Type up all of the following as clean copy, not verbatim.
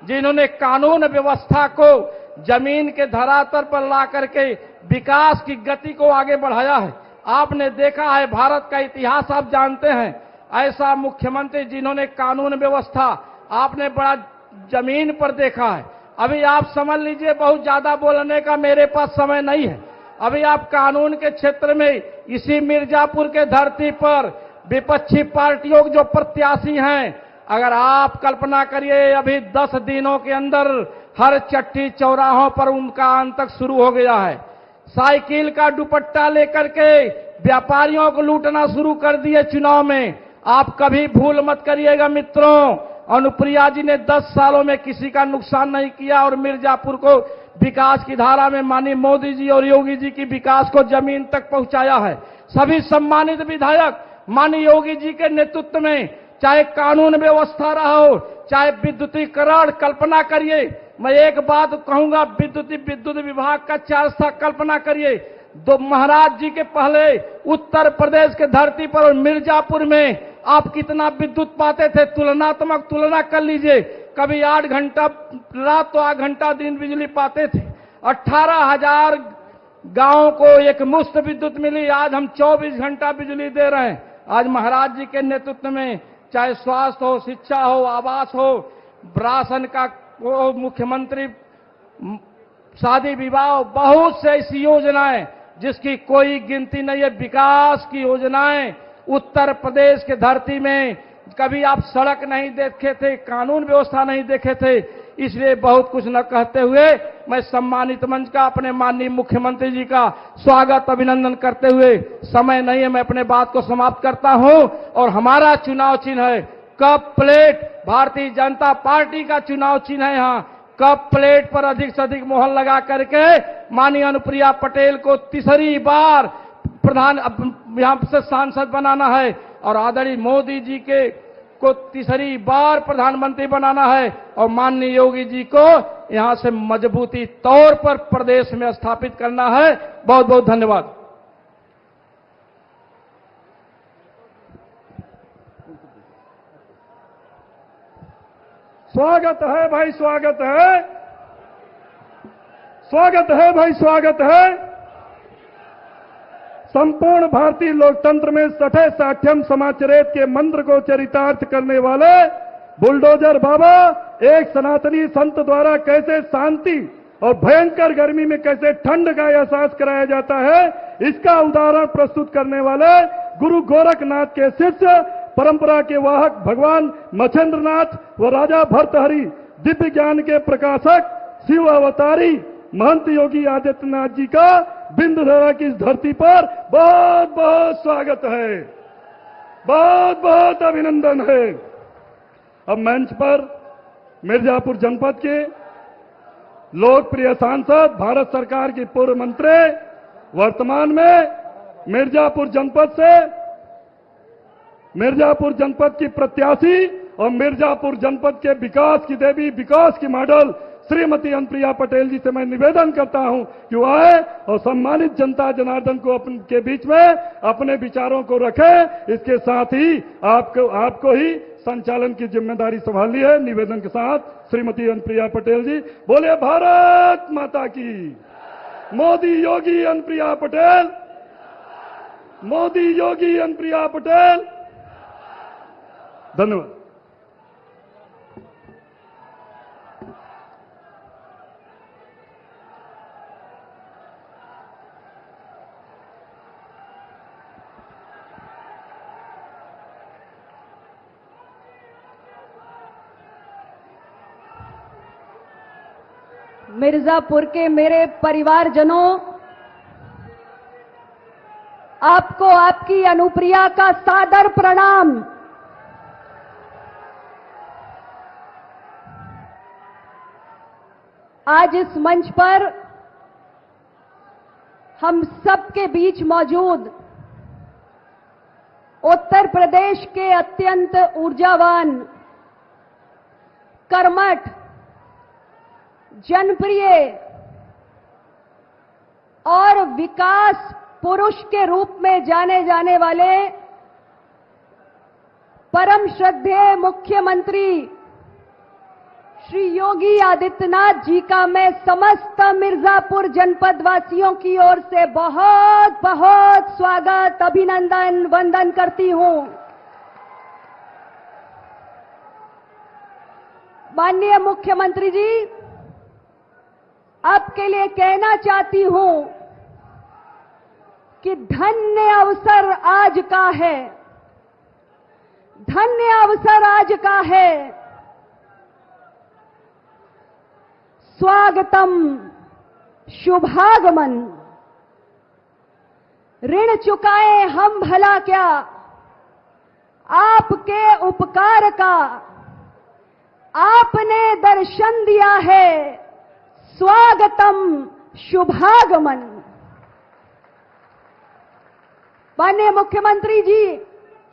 जिन्होंने कानून व्यवस्था को जमीन के धरातल पर ला करके विकास की गति को आगे बढ़ाया है। आपने देखा है, भारत का इतिहास आप जानते हैं, ऐसा मुख्यमंत्री जिन्होंने कानून व्यवस्था आपने बड़ा जमीन पर देखा है। अभी आप समझ लीजिए, बहुत ज्यादा बोलने का मेरे पास समय नहीं है। अभी आप कानून के क्षेत्र में इसी मिर्जापुर के धरती पर विपक्षी पार्टियों के जो प्रत्याशी हैं, अगर आप कल्पना करिए, अभी 10 दिनों के अंदर हर चट्टी चौराहों पर उनका आतंक शुरू हो गया है। साइकिल का दुपट्टा लेकर के व्यापारियों को लूटना शुरू कर दिए चुनाव में। आप कभी भूल मत करिएगा मित्रों, अनुप्रिया जी ने 10 सालों में किसी का नुकसान नहीं किया और मिर्जापुर को विकास की धारा में माननीय मोदी जी और योगी जी की विकास को जमीन तक पहुंचाया है। सभी सम्मानित विधायक माननीय योगी जी के नेतृत्व में, चाहे कानून व्यवस्था रहा हो, चाहे विद्युतीकरण, कल्पना करिए, मैं एक बात कहूंगा, विद्युत विभाग का चार्ज था, कल्पना करिए, महाराज जी के पहले उत्तर प्रदेश के धरती पर और मिर्जापुर में आप कितना विद्युत पाते थे। तुलनात्मक तुलना कर लीजिए, कभी 8 घंटा रात तो 8 घंटा दिन बिजली पाते थे। 18,000 गांवों को एक मुफ्त विद्युत मिली, आज हम 24 घंटा बिजली दे रहे हैं। आज महाराज जी के नेतृत्व में चाहे स्वास्थ्य हो, शिक्षा हो, आवास हो, राशन का हो, मुख्यमंत्री शादी विवाह, बहुत से ऐसी योजनाएं जिसकी कोई गिनती नहीं है। विकास की योजनाएं उत्तर प्रदेश के धरती में कभी आप सड़क नहीं देखे थे, कानून व्यवस्था नहीं देखे थे। इसलिए बहुत कुछ न कहते हुए मैं सम्मानित मंच का, अपने माननीय मुख्यमंत्री जी का स्वागत अभिनंदन करते हुए, समय नहीं है, मैं अपने बात को समाप्त करता हूं। और हमारा चुनाव चिन्ह है cup plate, Bharatiya Janata party का चुनाव चिन्ह है। यहाँ कप प्लेट पर अधिक से अधिक मोहर लगा करके माननीय अनुप्रिया पटेल को तीसरी बार प्रधान यहां से सांसद बनाना है और आदरणीय मोदी जी के को तीसरी बार प्रधानमंत्री बनाना है और माननीय योगी जी को यहां से मजबूती तौर पर प्रदेश में स्थापित करना है। बहुत बहुत धन्यवाद। स्वागत है भाई, स्वागत है, स्वागत है भाई, स्वागत है। संपूर्ण भारतीय लोकतंत्र में सठे साठ्यम समाचरेत के मंत्र को चरितार्थ करने वाले बुलडोजर बाबा एक सनातनी संत द्वारा कैसे शांति और भयंकर गर्मी में कैसे ठंड का एहसास कराया जाता है, इसका उदाहरण प्रस्तुत करने वाले गुरु गोरखनाथ के शिष्य, परंपरा के वाहक भगवान मच्छेंद्रनाथ व राजा भर्तहरि, दिव्य ज्ञान के प्रकाशक, शिव अवतारी महंत योगी आदित्यनाथ जी का बिंदुधरा की इस धरती पर बहुत बहुत स्वागत है, बहुत बहुत अभिनंदन है। अब मंच पर मिर्जापुर जनपद के लोकप्रिय सांसद, भारत सरकार की पूर्व मंत्री, वर्तमान में मिर्जापुर जनपद की प्रत्याशी और मिर्जापुर जनपद के विकास की देवी, विकास की मॉडल श्रीमती अनुप्रिया पटेल जी से मैं निवेदन करता हूं कि वो आए और सम्मानित जनता जनार्दन को के बीच में अपने विचारों को रखें। इसके साथ ही आपको ही संचालन की जिम्मेदारी संभाली है। निवेदन के साथ श्रीमती अनुप्रिया पटेल जी, बोले भारत माता की। मोदी योगी अनुप्रिया पटेल, मोदी योगी अनुप्रिया पटेल। धन्यवाद। मिर्जापुर के मेरे परिवारजनों, आपको आपकी अनुप्रिया का सादर प्रणाम। आज इस मंच पर हम सबके बीच मौजूद उत्तर प्रदेश के अत्यंत ऊर्जावान, कर्मठ, जनप्रिय और विकास पुरुष के रूप में जाने जाने वाले परम श्रद्धेय मुख्यमंत्री श्री योगी आदित्यनाथ जी का मैं समस्त मिर्जापुर जनपद वासियों की ओर से बहुत बहुत स्वागत, अभिनंदन, वंदन करती हूं। माननीय मुख्यमंत्री जी, आपके लिए कहना चाहती हूं कि धन्य अवसर आज का है, धन्य अवसर आज का है। स्वागतम, शुभागमन। ऋण चुकाए हम भला क्या, आपके उपकार का आपने दर्शन दिया है। स्वागतम, शुभागमन। माननीय मुख्यमंत्री जी,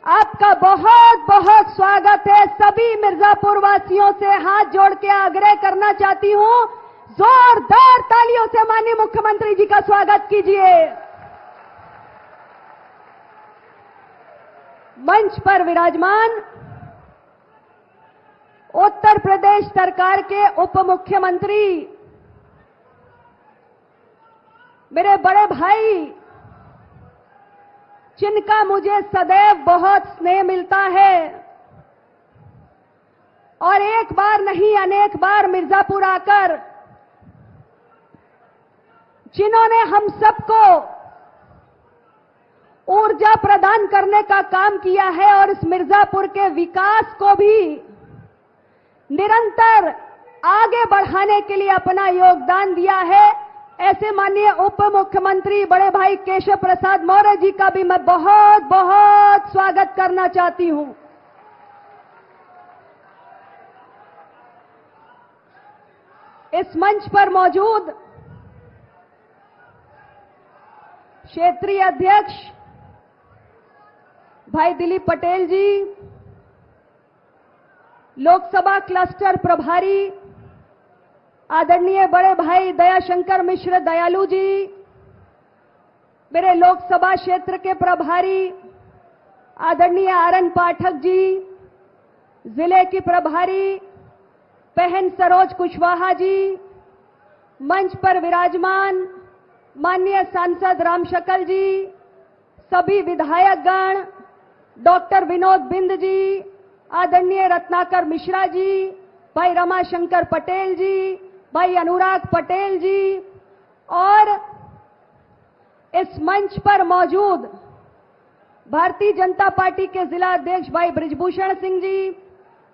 आपका बहुत बहुत स्वागत है। सभी मिर्जापुर वासियों से हाथ जोड़ के आग्रह करना चाहती हूं, जोरदार तालियों से माननीय मुख्यमंत्री जी का स्वागत कीजिए। मंच पर विराजमान उत्तर प्रदेश सरकार के उप मुख्यमंत्री मेरे बड़े भाई, जिनका मुझे सदैव बहुत स्नेह मिलता है और एक बार नहीं अनेक बार मिर्जापुर आकर जिन्होंने हम सबको ऊर्जा प्रदान करने का काम किया है और इस मिर्जापुर के विकास को भी निरंतर आगे बढ़ाने के लिए अपना योगदान दिया है, ऐसे माननीय उप मुख्यमंत्री बड़े भाई केशव प्रसाद मौर्य जी का भी मैं बहुत बहुत स्वागत करना चाहती हूं। इस मंच पर मौजूद क्षेत्रीय अध्यक्ष भाई दिलीप पटेल जी, लोकसभा क्लस्टर प्रभारी आदरणीय बड़े भाई दयाशंकर मिश्र दयालु जी, मेरे लोकसभा क्षेत्र के प्रभारी आदरणीय आरएन पाठक जी, जिले की प्रभारी बहन सरोज कुशवाहा जी, मंच पर विराजमान माननीय सांसद राम शकल जी, सभी विधायकगण, डॉक्टर विनोद बिंद जी, आदरणीय रत्नाकर मिश्रा जी, भाई रमाशंकर पटेल जी, भाई अनुराग पटेल जी और इस मंच पर मौजूद भारतीय जनता पार्टी के जिला अध्यक्ष भाई ब्रिजभूषण सिंह जी,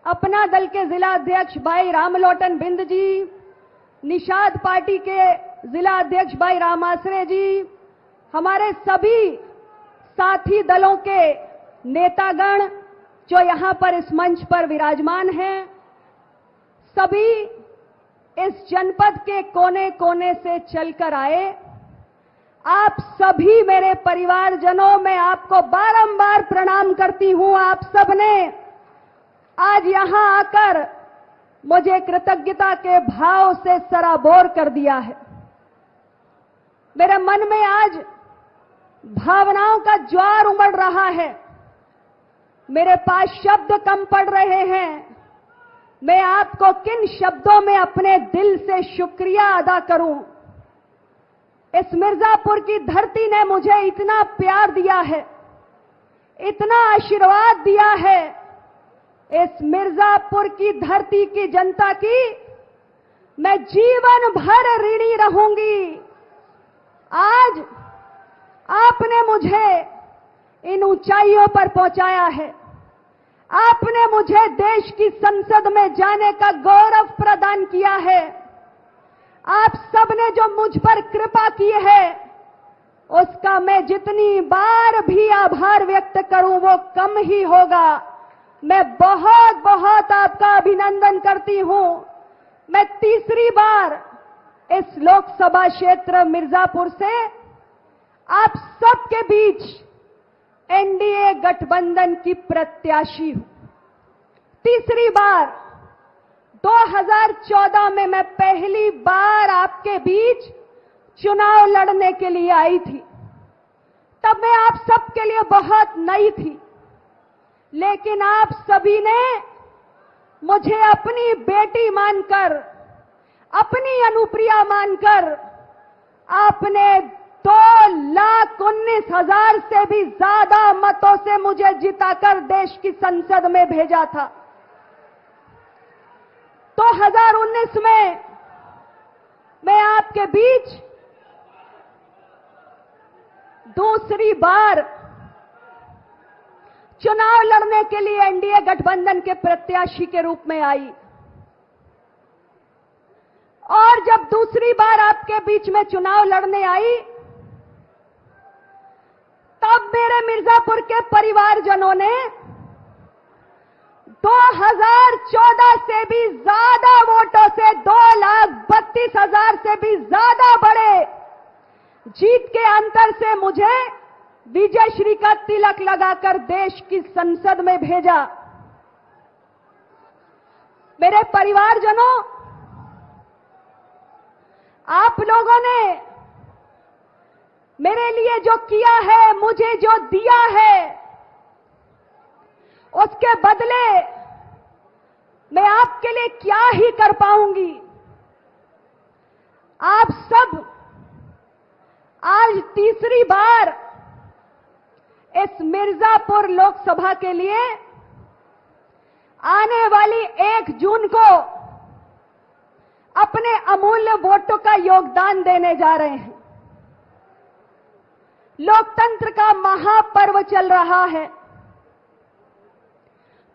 अपना दल के जिला अध्यक्ष भाई रामलोटन बिंद जी, निषाद पार्टी के जिला अध्यक्ष भाई राम आसरे जी, हमारे सभी साथी दलों के नेतागण जो यहां पर इस मंच पर विराजमान हैं, सभी इस जनपद के कोने कोने से चलकर आए। आप सभी मेरे परिवारजनों, मैं आपको बारंबार प्रणाम करती हूं। आप सबने आज यहां आकर मुझे कृतज्ञता के भाव से सराबोर कर दिया है। मेरे मन में आज भावनाओं का ज्वार उमड़ रहा है, मेरे पास शब्द कम पड़ रहे हैं। मैं आपको किन शब्दों में अपने दिल से शुक्रिया अदा करूं। इस मिर्जापुर की धरती ने मुझे इतना प्यार दिया है, इतना आशीर्वाद दिया है। इस मिर्जापुर की धरती की जनता की मैं जीवन भर ऋणी रहूंगी। आज आपने मुझे इन ऊंचाइयों पर पहुंचाया है, आपने मुझे देश की संसद में जाने का गौरव प्रदान किया है। आप सबने जो मुझ पर कृपा की है, उसका मैं जितनी बार भी आभार व्यक्त करूं वो कम ही होगा। मैं बहुत बहुत आपका अभिनंदन करती हूं। मैं तीसरी बार इस लोकसभा क्षेत्र मिर्जापुर से आप सबके बीच एनडीए गठबंधन की प्रत्याशी हूं। तीसरी बार 2014 में मैं पहली बार आपके बीच चुनाव लड़ने के लिए आई थी। तब मैं आप सबके लिए बहुत नई थी, लेकिन आप सभी ने मुझे अपनी बेटी मानकर, अपनी अनुप्रिया मानकर आपने 2,19,000 से भी ज्यादा मतों से मुझे जिताकर देश की संसद में भेजा था। 2019 में मैं आपके बीच दूसरी बार चुनाव लड़ने के लिए एनडीए गठबंधन के प्रत्याशी के रूप में आई और जब दूसरी बार आपके बीच में चुनाव लड़ने आई तब मेरे मिर्जापुर के परिवारजनों ने 2014 से भी ज्यादा वोटों से 2,32,000 से भी ज्यादा बड़े जीत के अंतर से मुझे विजय श्री का तिलक लगाकर देश की संसद में भेजा। मेरे परिवारजनों, आप लोगों ने मेरे लिए जो किया है, मुझे जो दिया है, उसके बदले मैं आपके लिए क्या ही कर पाऊंगी। आप सब आज तीसरी बार इस मिर्जापुर लोकसभा के लिए आने वाली 1 जून को अपने अमूल्य वोटों का योगदान देने जा रहे हैं। लोकतंत्र का महापर्व चल रहा है।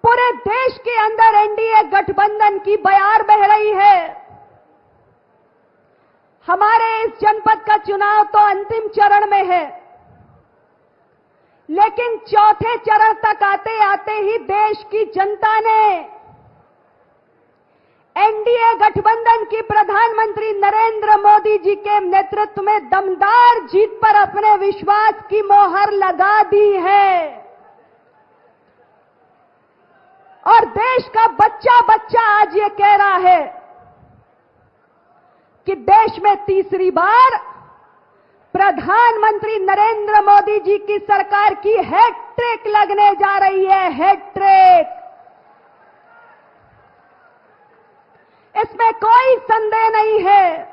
पूरे देश के अंदर एनडीए गठबंधन की बयार बह रही है। हमारे इस जनपद का चुनाव तो अंतिम चरण में है, लेकिन चौथे चरण तक आते आते ही देश की जनता ने एनडीए गठबंधन की प्रधानमंत्री नरेंद्र मोदी जी के नेतृत्व में दमदार जीत पर अपने विश्वास की मोहर लगा दी है। और देश का बच्चा बच्चा आज ये कह रहा है कि देश में तीसरी बार प्रधानमंत्री नरेंद्र मोदी जी की सरकार की हैट्रिक लगने जा रही है। हैट्रिक, इसमें कोई संदेह नहीं है।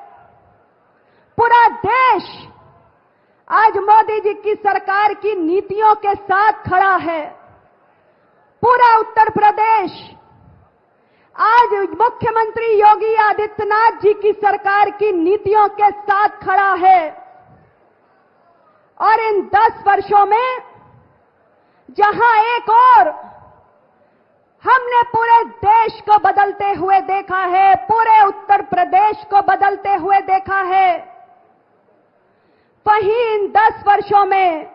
पूरा देश आज मोदी जी की सरकार की नीतियों के साथ खड़ा है। पूरा उत्तर प्रदेश आज मुख्यमंत्री योगी आदित्यनाथ जी की सरकार की नीतियों के साथ खड़ा है। और इन 10 वर्षों में जहां एक और हमने पूरे देश को बदलते हुए देखा है, पूरे उत्तर प्रदेश को बदलते हुए देखा है, वहीं इन 10 वर्षों में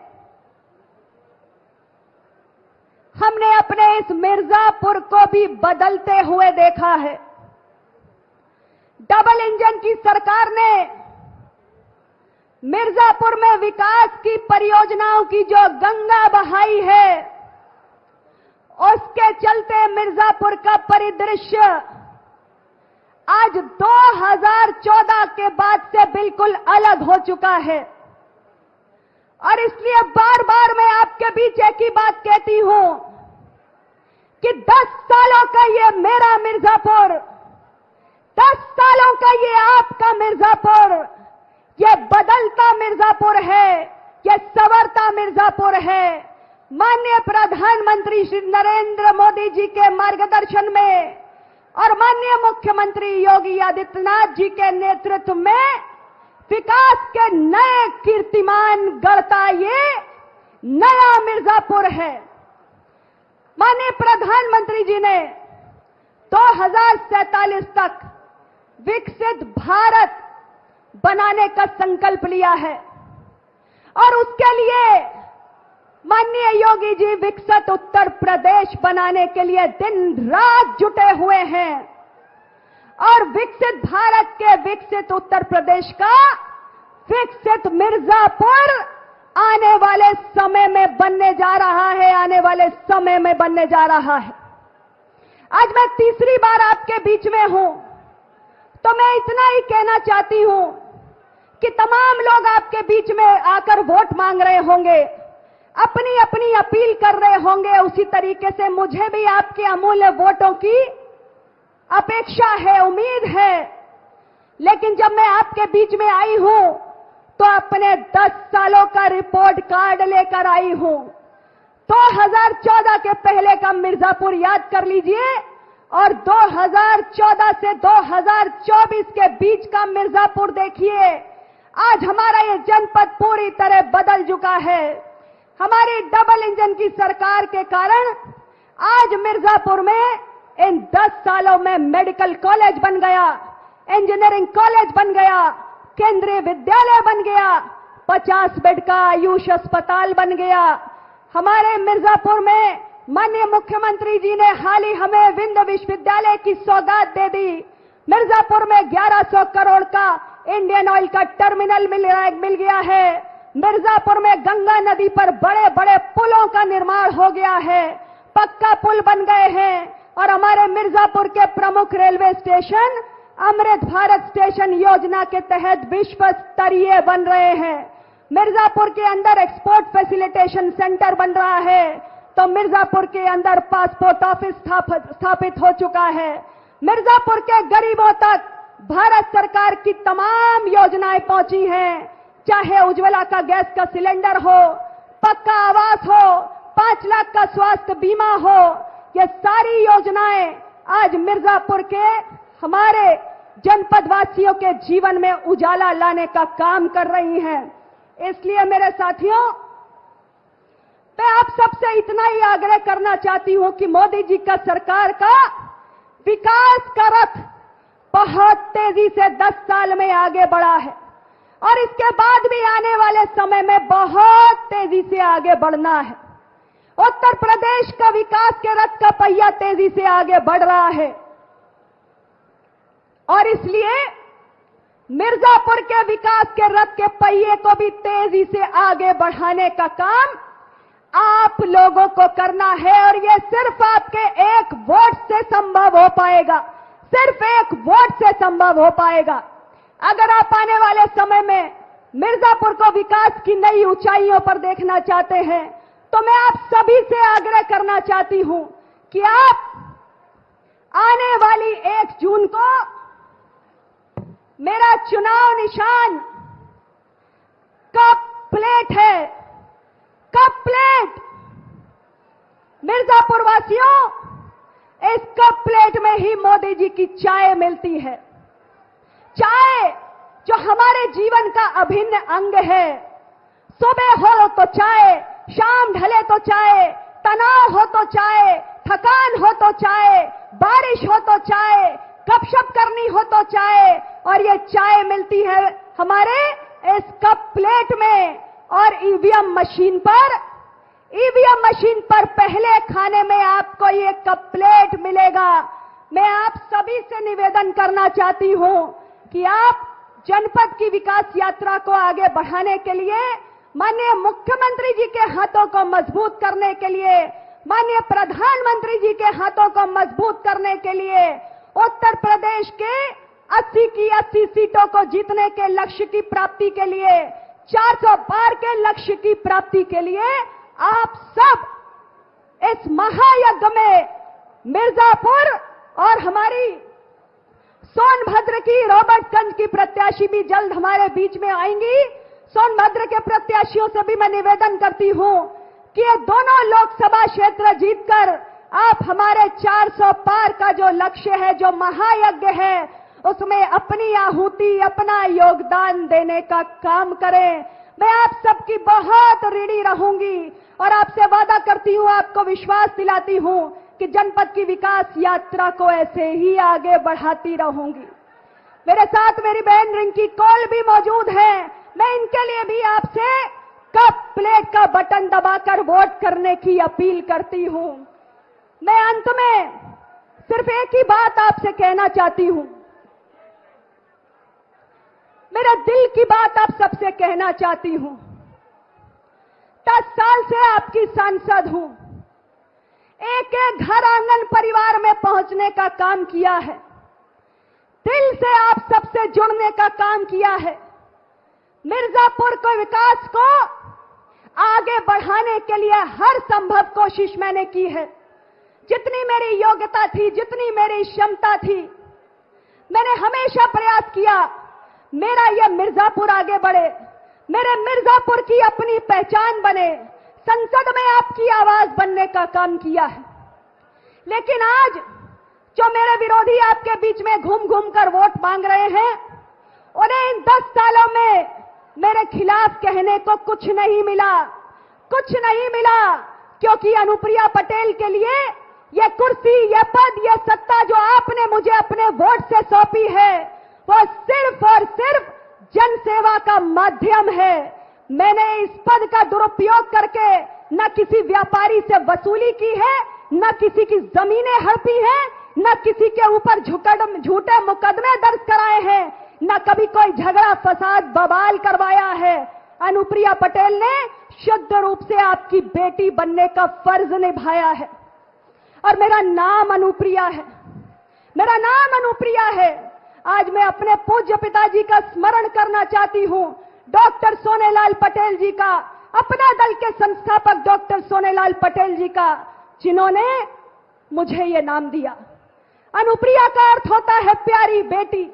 हमने अपने इस मिर्जापुर को भी बदलते हुए देखा है। डबल इंजन की सरकार ने मिर्जापुर में विकास की परियोजनाओं की जो गंगा बहाई है, उसके चलते मिर्जापुर का परिदृश्य आज 2014 के बाद से बिल्कुल अलग हो चुका है। और इसलिए बार बार मैं आपके बीच एक ही बात कहती हूं कि 10 सालों का ये मेरा मिर्जापुर, 10 सालों का ये आपका मिर्जापुर, ये बदलता मिर्जापुर है, ये संवरता मिर्जापुर है। माननीय प्रधानमंत्री श्री नरेंद्र मोदी जी के मार्गदर्शन में और माननीय मुख्यमंत्री योगी आदित्यनाथ जी के नेतृत्व में विकास के नए कीर्तिमान गढ़ता ये नया मिर्जापुर है। माननीय प्रधानमंत्री जी ने 2047 तक विकसित भारत बनाने का संकल्प लिया है और उसके लिए माननीय योगी जी विकसित उत्तर प्रदेश बनाने के लिए दिन रात जुटे हुए हैं। और विकसित भारत के विकसित उत्तर प्रदेश का विकसित मिर्जापुर आने वाले समय में बनने जा रहा है, आने वाले समय में बनने जा रहा है। आज मैं तीसरी बार आपके बीच में हूं, तो मैं इतना ही कहना चाहती हूं कि तमाम लोग आपके बीच में आकर वोट मांग रहे होंगे, अपनी अपनी अपील कर रहे होंगे। उसी तरीके से मुझे भी आपके अमूल्य वोटों की अपेक्षा है, उम्मीद है। लेकिन जब मैं आपके बीच में आई हूं तो अपने 10 सालों का रिपोर्ट कार्ड लेकर आई हूं। 2014 के पहले का मिर्जापुर याद कर लीजिए और 2014 से 2024 के बीच का मिर्जापुर देखिए। आज हमारा ये जनपद पूरी तरह बदल चुका है। हमारी डबल इंजन की सरकार के कारण आज मिर्जापुर में इन 10 सालों में मेडिकल कॉलेज बन गया, इंजीनियरिंग कॉलेज बन गया, केंद्रीय विद्यालय बन गया, 50 बेड का आयुष अस्पताल बन गया। हमारे मिर्जापुर में माननीय मुख्यमंत्री जी ने हाल ही हमें विंध्य विश्वविद्यालय की सौगात दे दी। मिर्जापुर में 1100 करोड़ का इंडियन ऑयल का टर्मिनल मिल गया है। मिर्जापुर में गंगा नदी पर बड़े बड़े पुलों का निर्माण हो गया है, पक्का पुल बन गए हैं और हमारे मिर्जापुर के प्रमुख railway station Amrit Bharat station योजना के तहत विश्व स्तरीय बन रहे हैं। मिर्जापुर के अंदर एक्सपोर्ट फैसिलिटेशन सेंटर बन रहा है तो मिर्जापुर के अंदर पासपोर्ट ऑफिस स्थापित हो चुका है। मिर्जापुर के गरीबों तक भारत सरकार की तमाम योजनाएं पहुंची हैं, चाहे उज्ज्वला का गैस का सिलेंडर हो, पक्का आवास हो, 5 लाख का स्वास्थ्य बीमा हो, ये सारी योजनाएं आज मिर्जापुर के हमारे जनपद वासियों के जीवन में उजाला लाने का काम कर रही हैं। इसलिए मेरे साथियों, मैं आप सबसे इतना ही आग्रह करना चाहती हूं कि मोदी जी का सरकार का विकास का रथ बहुत तेजी से 10 साल में आगे बढ़ा है और इसके बाद भी आने वाले समय में बहुत तेजी से आगे बढ़ना है। उत्तर प्रदेश का विकास के रथ का पहिया तेजी से आगे बढ़ रहा है और इसलिए मिर्जापुर के विकास के रथ के पहिए को भी तेजी से आगे बढ़ाने का काम आप लोगों को करना है और यह सिर्फ आपके एक वोट से संभव हो पाएगा, सिर्फ एक वोट से संभव हो पाएगा। अगर आप आने वाले समय में मिर्जापुर को विकास की नई ऊंचाइयों पर देखना चाहते हैं तो मैं आप सभी से आग्रह करना चाहती हूं कि आप आने वाली 1 जून को मेरा चुनाव निशान कप प्लेट है, कप प्लेट। मिर्जापुर वासियों, इस कप प्लेट में ही मोदी जी की चाय मिलती है, चाय जो हमारे जीवन का अभिन्न अंग है। सुबह हो तो चाय, शाम ढले तो चाय, तनाव हो तो चाय, थकान हो तो चाय, बारिश हो तो चाय, गपशप करनी हो तो चाय, और ये चाय मिलती है हमारे इस कप प्लेट में। और ईवीएम मशीन पर पहले खाने में आपको ये कप प्लेट मिलेगा। मैं आप सभी से निवेदन करना चाहती हूं कि आप जनपद की विकास यात्रा को आगे बढ़ाने के लिए, माननीय मुख्यमंत्री जी के हाथों को मजबूत करने के लिए, माननीय प्रधानमंत्री जी के हाथों को मजबूत करने के लिए, उत्तर प्रदेश के 80 की 80 सीटों को जीतने के लक्ष्य की प्राप्ति के लिए, 400 पार के लक्ष्य की प्राप्ति के लिए आप सब इस महायज्ञ में मिर्जापुर और हमारी सोनभद्र की रॉबर्टगंज की प्रत्याशी भी जल्द हमारे बीच में आएंगी। सोनभद्र के प्रत्याशियों से भी मैं निवेदन करती हूं कि ये दोनों लोकसभा क्षेत्र जीतकर आप हमारे 400 पार का जो लक्ष्य है, जो महायज्ञ है, उसमें अपनी आहुति, अपना योगदान देने का काम करें। मैं आप सबकी बहुत ऋणी रहूंगी और आपसे वादा करती हूं, आपको विश्वास दिलाती हूं कि जनपद की विकास यात्रा को ऐसे ही आगे बढ़ाती रहूंगी। मेरे साथ मेरी बहन रिंकी कौल भी मौजूद है। मैं इनके लिए भी आपसे कप प्लेट का बटन दबाकर वोट करने की अपील करती हूं। मैं अंत में सिर्फ एक ही बात आपसे कहना चाहती हूं, मेरे दिल की बात आप सबसे कहना चाहती हूं। 10 साल से आपकी सांसद हूं, एक एक घर आंगन परिवार में पहुंचने का काम किया है, दिल से आप सबसे जुड़ने का काम किया है। मिर्जापुर को विकास को आगे बढ़ाने के लिए हर संभव कोशिश मैंने की है। जितनी मेरी योग्यता थी, जितनी मेरी क्षमता थी, मैंने हमेशा प्रयास किया मेरा यह मिर्जापुर आगे बढ़े, मेरे मिर्जापुर की अपनी पहचान बने, संसद में आपकी आवाज बनने का काम किया है। लेकिन आज जो मेरे विरोधी आपके बीच में घूम घूम कर वोट मांग रहे हैं, उन्हें इन 10 सालों में मेरे खिलाफ कहने को कुछ नहीं मिला, कुछ नहीं मिला, क्योंकि अनुप्रिया पटेल के लिए यह कुर्सी, यह पद, यह सत्ता जो आपने मुझे अपने वोट से सौंपी है, वो सिर्फ और सिर्फ जनसेवा का माध्यम है। मैंने इस पद का दुरुपयोग करके न किसी व्यापारी से वसूली की है, न किसी की जमीनें हड़पी हैं, न किसी के ऊपर झूठे मुकदमे दर्ज कराए हैं, न कभी कोई झगड़ा फसाद बवाल करवाया है। अनुप्रिया पटेल ने शुद्ध रूप से आपकी बेटी बनने का फर्ज निभाया है और मेरा नाम अनुप्रिया है, मेरा नाम अनुप्रिया है। आज मैं अपने पूज्य पिताजी का स्मरण करना चाहती हूं, डॉक्टर सोनेलाल पटेल जी का, अपना दल के संस्थापक डॉक्टर सोनेलाल पटेल जी का, जिन्होंने मुझे ये नाम दिया। अनुप्रिया का अर्थ होता है प्यारी बेटी,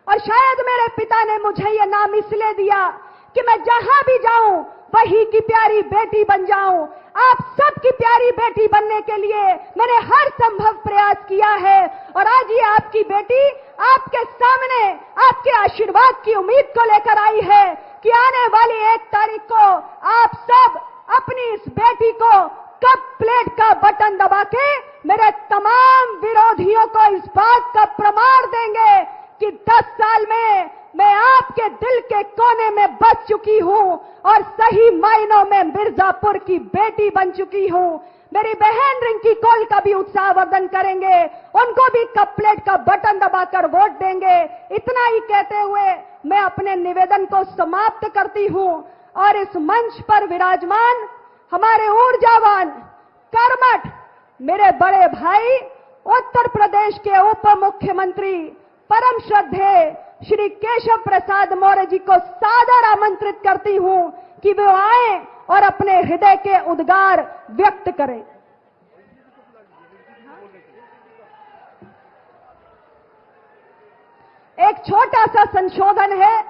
और शायद मेरे पिता ने मुझे ये नाम इसलिए दिया कि मैं जहां भी जाऊं वही की प्यारी बेटी बन जाऊं। आप सबकी प्यारी बेटी बनने के लिए मैंने हर संभव प्रयास किया है, और आज ये आपकी बेटी आपके सामने आपके आशीर्वाद की उम्मीद को लेकर आई है कि आने वाली 1 तारीख को आप सब अपनी इस बेटी को कप प्लेट का बटन दबा के मेरे तमाम विरोधियों को इस बात का प्रमाण देंगे कि 10 साल में मैं आपके दिल के कोने में बस चुकी हूं और सही मायनों में मिर्जापुर की बेटी बन चुकी हूं। मेरी बहन रिंकी कौल का भी उत्साहवर्धन करेंगे, उनको भी कप प्लेट का बटन दबाकर वोट देंगे। इतना ही कहते हुए मैं अपने निवेदन को समाप्त करती हूं और इस मंच पर विराजमान हमारे ऊर्जावान, कर्मठ मेरे बड़े भाई, उत्तर प्रदेश के उप मुख्यमंत्री परम श्रद्धेय श्री केशव प्रसाद मौर्य जी को सादर आमंत्रित करती हूं कि वे आए और अपने हृदय के उद्गार व्यक्त करें। एक छोटा सा संशोधन है,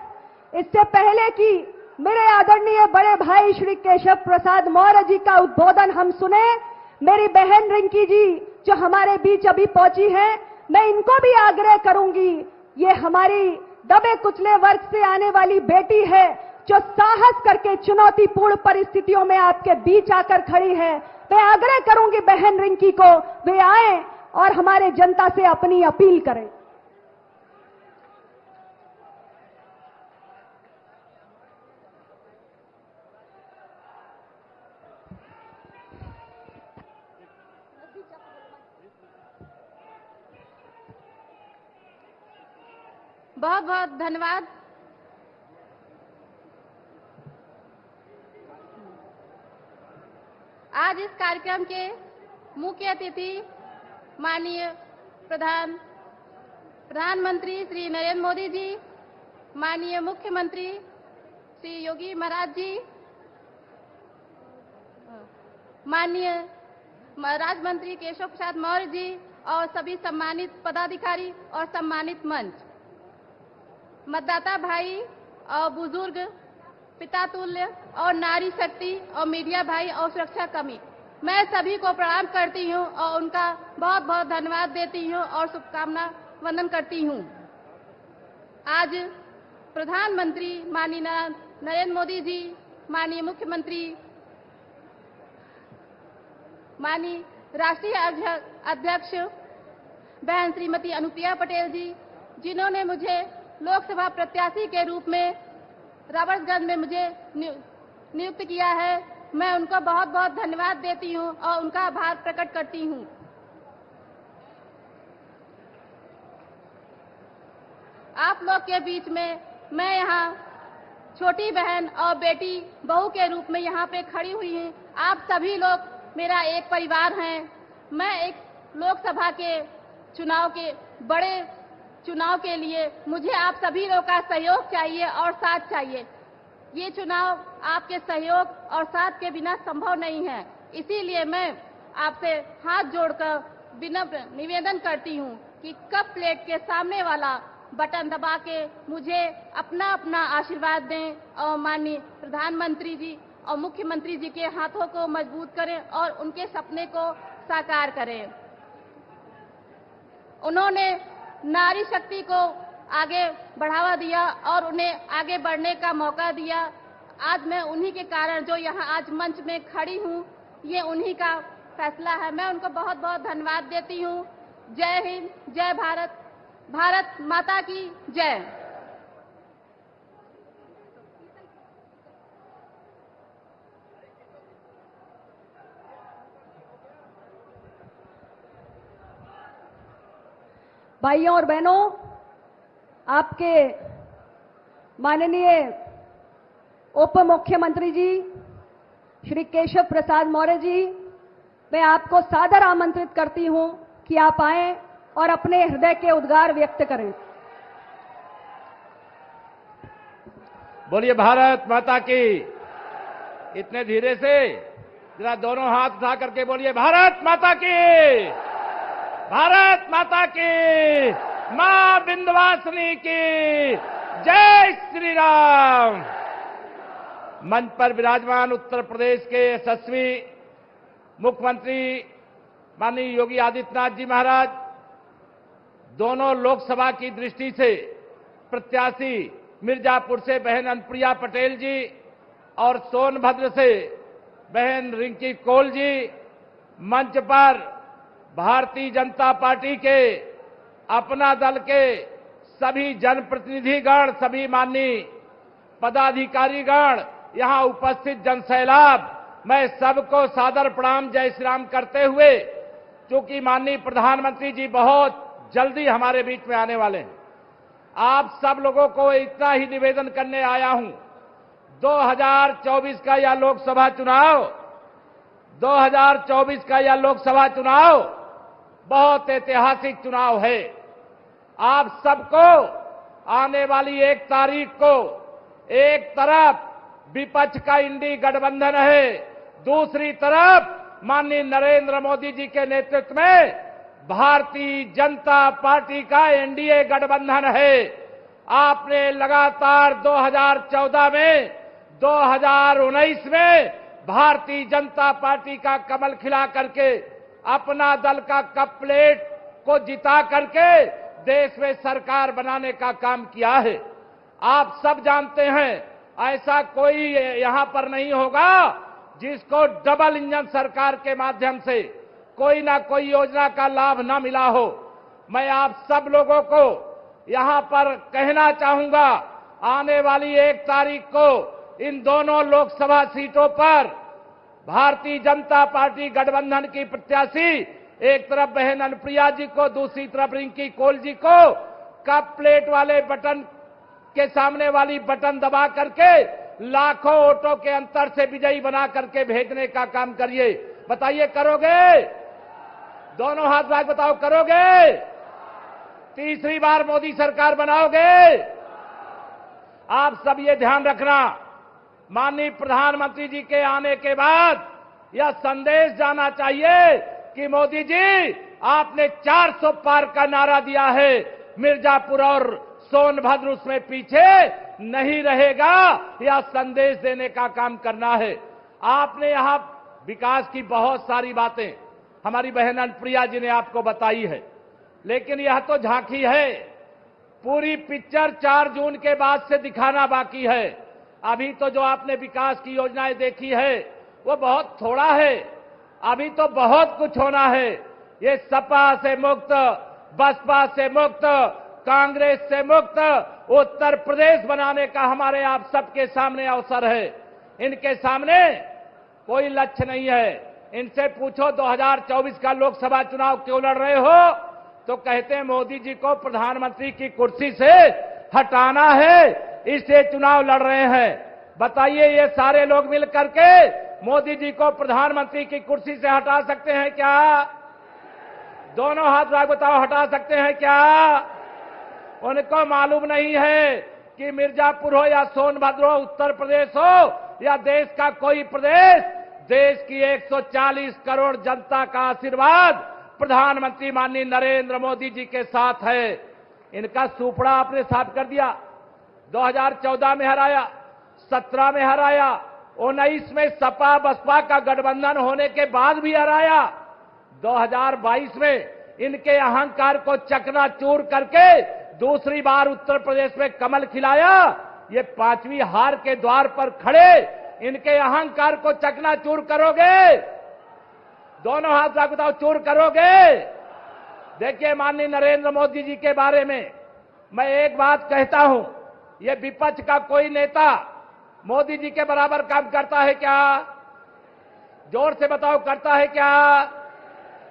इससे पहले कि मेरे आदरणीय बड़े भाई श्री केशव प्रसाद मौर्य जी का उद्बोधन हम सुने, मेरी बहन रिंकी जी जो हमारे बीच अभी पहुंची हैं, मैं इनको भी आग्रह करूंगी, ये हमारी दबे कुचले वर्ग से आने वाली बेटी है जो साहस करके चुनौतीपूर्ण परिस्थितियों में आपके बीच आकर खड़ी है। मैं आग्रह करूंगी बहन रिंकी को वे आए और हमारे जनता से अपनी अपील करें। बहुत बहुत धन्यवाद। आज इस कार्यक्रम के मुख्य अतिथि माननीय प्रधानमंत्री श्री नरेंद्र मोदी जी, माननीय मुख्यमंत्री श्री योगी महाराज जी, माननीय राज्य मंत्री केशव प्रसाद मौर्य जी और सभी सम्मानित पदाधिकारी और सम्मानित मंच, मतदाता भाई और बुजुर्ग, पिता तुल्य और नारी शक्ति और मीडिया भाई और सुरक्षा कर्मी, मैं सभी को प्रणाम करती हूं और उनका बहुत बहुत धन्यवाद देती हूं और शुभकामना वंदन करती हूं। आज प्रधानमंत्री माननीय नरेंद्र मोदी जी, माननीय मुख्यमंत्री, माननीय राष्ट्रीय अध्यक्ष बहन श्रीमती अनुप्रिया पटेल जी, जिन्होंने मुझे लोकसभा प्रत्याशी के रूप में राबर्ट्सगंज में मुझे नियुक्त किया है, मैं उनको बहुत बहुत धन्यवाद देती हूं और उनका आभार प्रकट करती हूं। आप लोग के बीच में मैं यहाँ छोटी बहन और बेटी बहू के रूप में यहाँ पे खड़ी हुई हूँ। आप सभी लोग मेरा एक परिवार हैं। मैं एक लोकसभा के बड़े चुनाव के लिए मुझे आप सभी लोगों का सहयोग चाहिए और साथ चाहिए। ये चुनाव आपके सहयोग और साथ के बिना संभव नहीं है, इसीलिए मैं आपसे हाथ जोड़कर विनम्र निवेदन करती हूं कि कप प्लेट के सामने वाला बटन दबा के मुझे अपना अपना आशीर्वाद दें और माननीय प्रधानमंत्री जी और मुख्यमंत्री जी के हाथों को मजबूत करें और उनके सपने को साकार करें। उन्होंने नारी शक्ति को आगे बढ़ावा दिया और उन्हें आगे बढ़ने का मौका दिया। आज मैं उन्हीं के कारण जो यहाँ आज मंच में खड़ी हूँ, ये उन्हीं का फैसला है। मैं उनको बहुत बहुत धन्यवाद देती हूँ। जय हिंद, जय भारत, भारत माता की जय। भाइयों और बहनों, आपके माननीय उप मुख्यमंत्री जी श्री केशव प्रसाद मौर्य जी, मैं आपको सादर आमंत्रित करती हूं कि आप आएं और अपने हृदय के उद्गार व्यक्त करें। बोलिए भारत माता की। इतने धीरे से जरा दोनों हाथ उठा करके बोलिए भारत माता की, भारत माता की, मां विंध्यवासिनी की जय श्री राम। मंच पर विराजमान उत्तर प्रदेश के यशस्वी मुख्यमंत्री माननीय योगी आदित्यनाथ जी महाराज, दोनों लोकसभा की दृष्टि से प्रत्याशी मिर्जापुर से बहन अनुप्रिया पटेल जी और सोनभद्र से बहन रिंकी कौल जी, मंच पर भारतीय जनता पार्टी के अपना दल के सभी जनप्रतिनिधिगण, सभी माननीय पदाधिकारीगण, यहां उपस्थित जनसैलाब, मैं सबको सादर प्रणाम जय श्री राम करते हुए, क्योंकि माननीय प्रधानमंत्री जी बहुत जल्दी हमारे बीच में आने वाले हैं, आप सब लोगों को इतना ही निवेदन करने आया हूं। 2024 का यह लोकसभा चुनाव, 2024 का यह लोकसभा चुनाव बहुत ऐतिहासिक चुनाव है। आप सबको आने वाली 1 तारीख को एक तरफ विपक्ष का इंडी गठबंधन है, दूसरी तरफ माननीय नरेंद्र मोदी जी के नेतृत्व में भारतीय जनता पार्टी का एनडीए गठबंधन है। आपने लगातार 2014 में, 2019 में भारतीय जनता पार्टी का कमल खिला करके अपना दल का कप प्लेट को जिता करके देश में सरकार बनाने का काम किया है। आप सब जानते हैं ऐसा कोई यहां पर नहीं होगा जिसको डबल इंजन सरकार के माध्यम से कोई ना कोई योजना का लाभ ना मिला हो। मैं आप सब लोगों को यहां पर कहना चाहूंगा, आने वाली 1 तारीख को इन दोनों लोकसभा सीटों पर भारतीय जनता पार्टी गठबंधन की प्रत्याशी एक तरफ बहन अनुप्रिया जी को, दूसरी तरफ रिंकी कौल जी को कप प्लेट वाले बटन के सामने वाली बटन दबा करके लाखों वोटों के अंतर से विजयी बना करके भेजने का काम करिए। बताइए करोगे? दोनों हाथ भाग बताओ, करोगे? तीसरी बार मोदी सरकार बनाओगे? आप सब ये ध्यान रखना, माननीय प्रधानमंत्री जी के आने के बाद यह संदेश जाना चाहिए कि मोदी जी आपने 400 पार का नारा दिया है, मिर्जापुर और सोनभद्र उसमें पीछे नहीं रहेगा, यह संदेश देने का काम करना है। आपने यहां विकास की बहुत सारी बातें हमारी बहन अनुप्रिया जी ने आपको बताई है, लेकिन यह तो झांकी है, पूरी पिक्चर 4 जून के बाद से दिखाना बाकी है। अभी तो जो आपने विकास की योजनाएं देखी है वो बहुत थोड़ा है, अभी तो बहुत कुछ होना है। ये सपा से मुक्त, बसपा से मुक्त, कांग्रेस से मुक्त उत्तर प्रदेश बनाने का हमारे आप सबके सामने अवसर है। इनके सामने कोई लक्ष्य नहीं है। इनसे पूछो 2024 का लोकसभा चुनाव क्यों लड़ रहे हो, तो कहते हैं मोदी जी को प्रधानमंत्री की कुर्सी से हटाना है, इसलिए चुनाव लड़ रहे हैं। बताइए ये सारे लोग मिल करके मोदी जी को प्रधानमंत्री की कुर्सी से हटा सकते हैं क्या? दोनों हाथ भाग बताओ, हटा सकते हैं क्या? उनको मालूम नहीं है कि मिर्जापुर हो या सोनभद्र हो, उत्तर प्रदेश हो या देश का कोई प्रदेश, देश की 140 करोड़ जनता का आशीर्वाद प्रधानमंत्री माननीय नरेंद्र मोदी जी के साथ है। इनका सुपड़ा आपने साफ कर दिया। 2014 में हराया, 17 में हराया, 19 में सपा बसपा का गठबंधन होने के बाद भी हराया। 2022 में इनके अहंकार को चकनाचूर करके दूसरी बार उत्तर प्रदेश में कमल खिलाया। ये 5वीं हार के द्वार पर खड़े इनके अहंकार को चकनाचूर करोगे? दोनों हाथ रख बताओ, चूर करोगे? देखिए माननीय नरेंद्र मोदी जी के बारे में मैं एक बात कहता हूं, ये विपक्ष का कोई नेता मोदी जी के बराबर काम करता है क्या? जोर से बताओ, करता है क्या?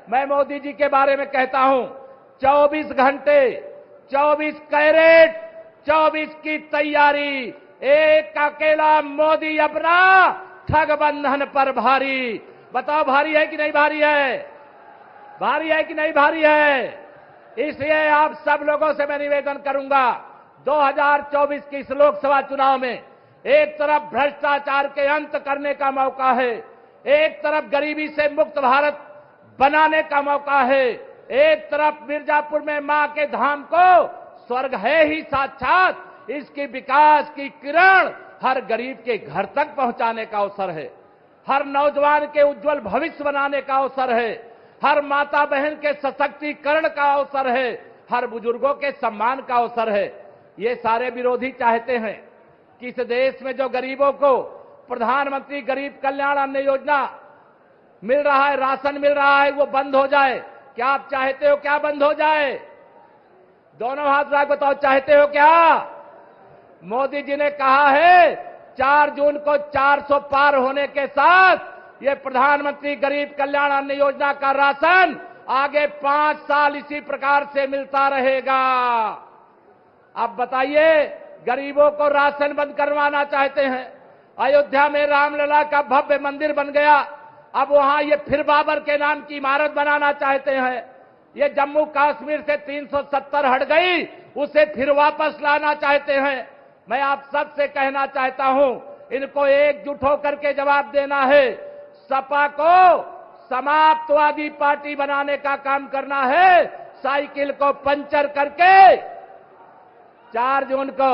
मैं मोदी जी के बारे में कहता हूं, 24 घंटे, 24 कैरेट, 24 की तैयारी, एक अकेला मोदी अपना ठग बंधन पर भारी। बताओ भारी है कि नहीं भारी है? भारी है कि नहीं भारी है? इसलिए आप सब लोगों से मैं निवेदन करूंगा, 2024 की इस लोकसभा चुनाव में एक तरफ भ्रष्टाचार के अंत करने का मौका है, एक तरफ गरीबी से मुक्त भारत बनाने का मौका है, एक तरफ मिर्जापुर में मां के धाम को स्वर्ग है ही साक्षात, इसकी विकास की किरण हर गरीब के घर तक पहुंचाने का अवसर है, हर नौजवान के उज्जवल भविष्य बनाने का अवसर है, हर माता बहन के सशक्तिकरण का अवसर है, हर बुजुर्गों के सम्मान का अवसर है। ये सारे विरोधी चाहते हैं कि इस देश में जो गरीबों को प्रधानमंत्री गरीब कल्याण अन्न योजना मिल रहा है, राशन मिल रहा है, वो बंद हो जाए। क्या आप चाहते हो क्या बंद हो जाए? दोनों हाथ रख बताओ, चाहते हो क्या? मोदी जी ने कहा है 4 जून को 400 पार होने के साथ ये प्रधानमंत्री गरीब कल्याण अन्न योजना का राशन आगे 5 साल इसी प्रकार से मिलता रहेगा। अब बताइए, गरीबों को राशन बंद करवाना चाहते हैं। अयोध्या में रामलला का भव्य मंदिर बन गया, अब वहां ये फिर बाबर के नाम की इमारत बनाना चाहते हैं। ये जम्मू कश्मीर से 370 हट गई, उसे फिर वापस लाना चाहते हैं। मैं आप सबसे कहना चाहता हूं, इनको एकजुट होकर के जवाब देना है। सपा को समाप्तवादी पार्टी बनाने का काम करना है। साइकिल को पंचर करके 4 जून को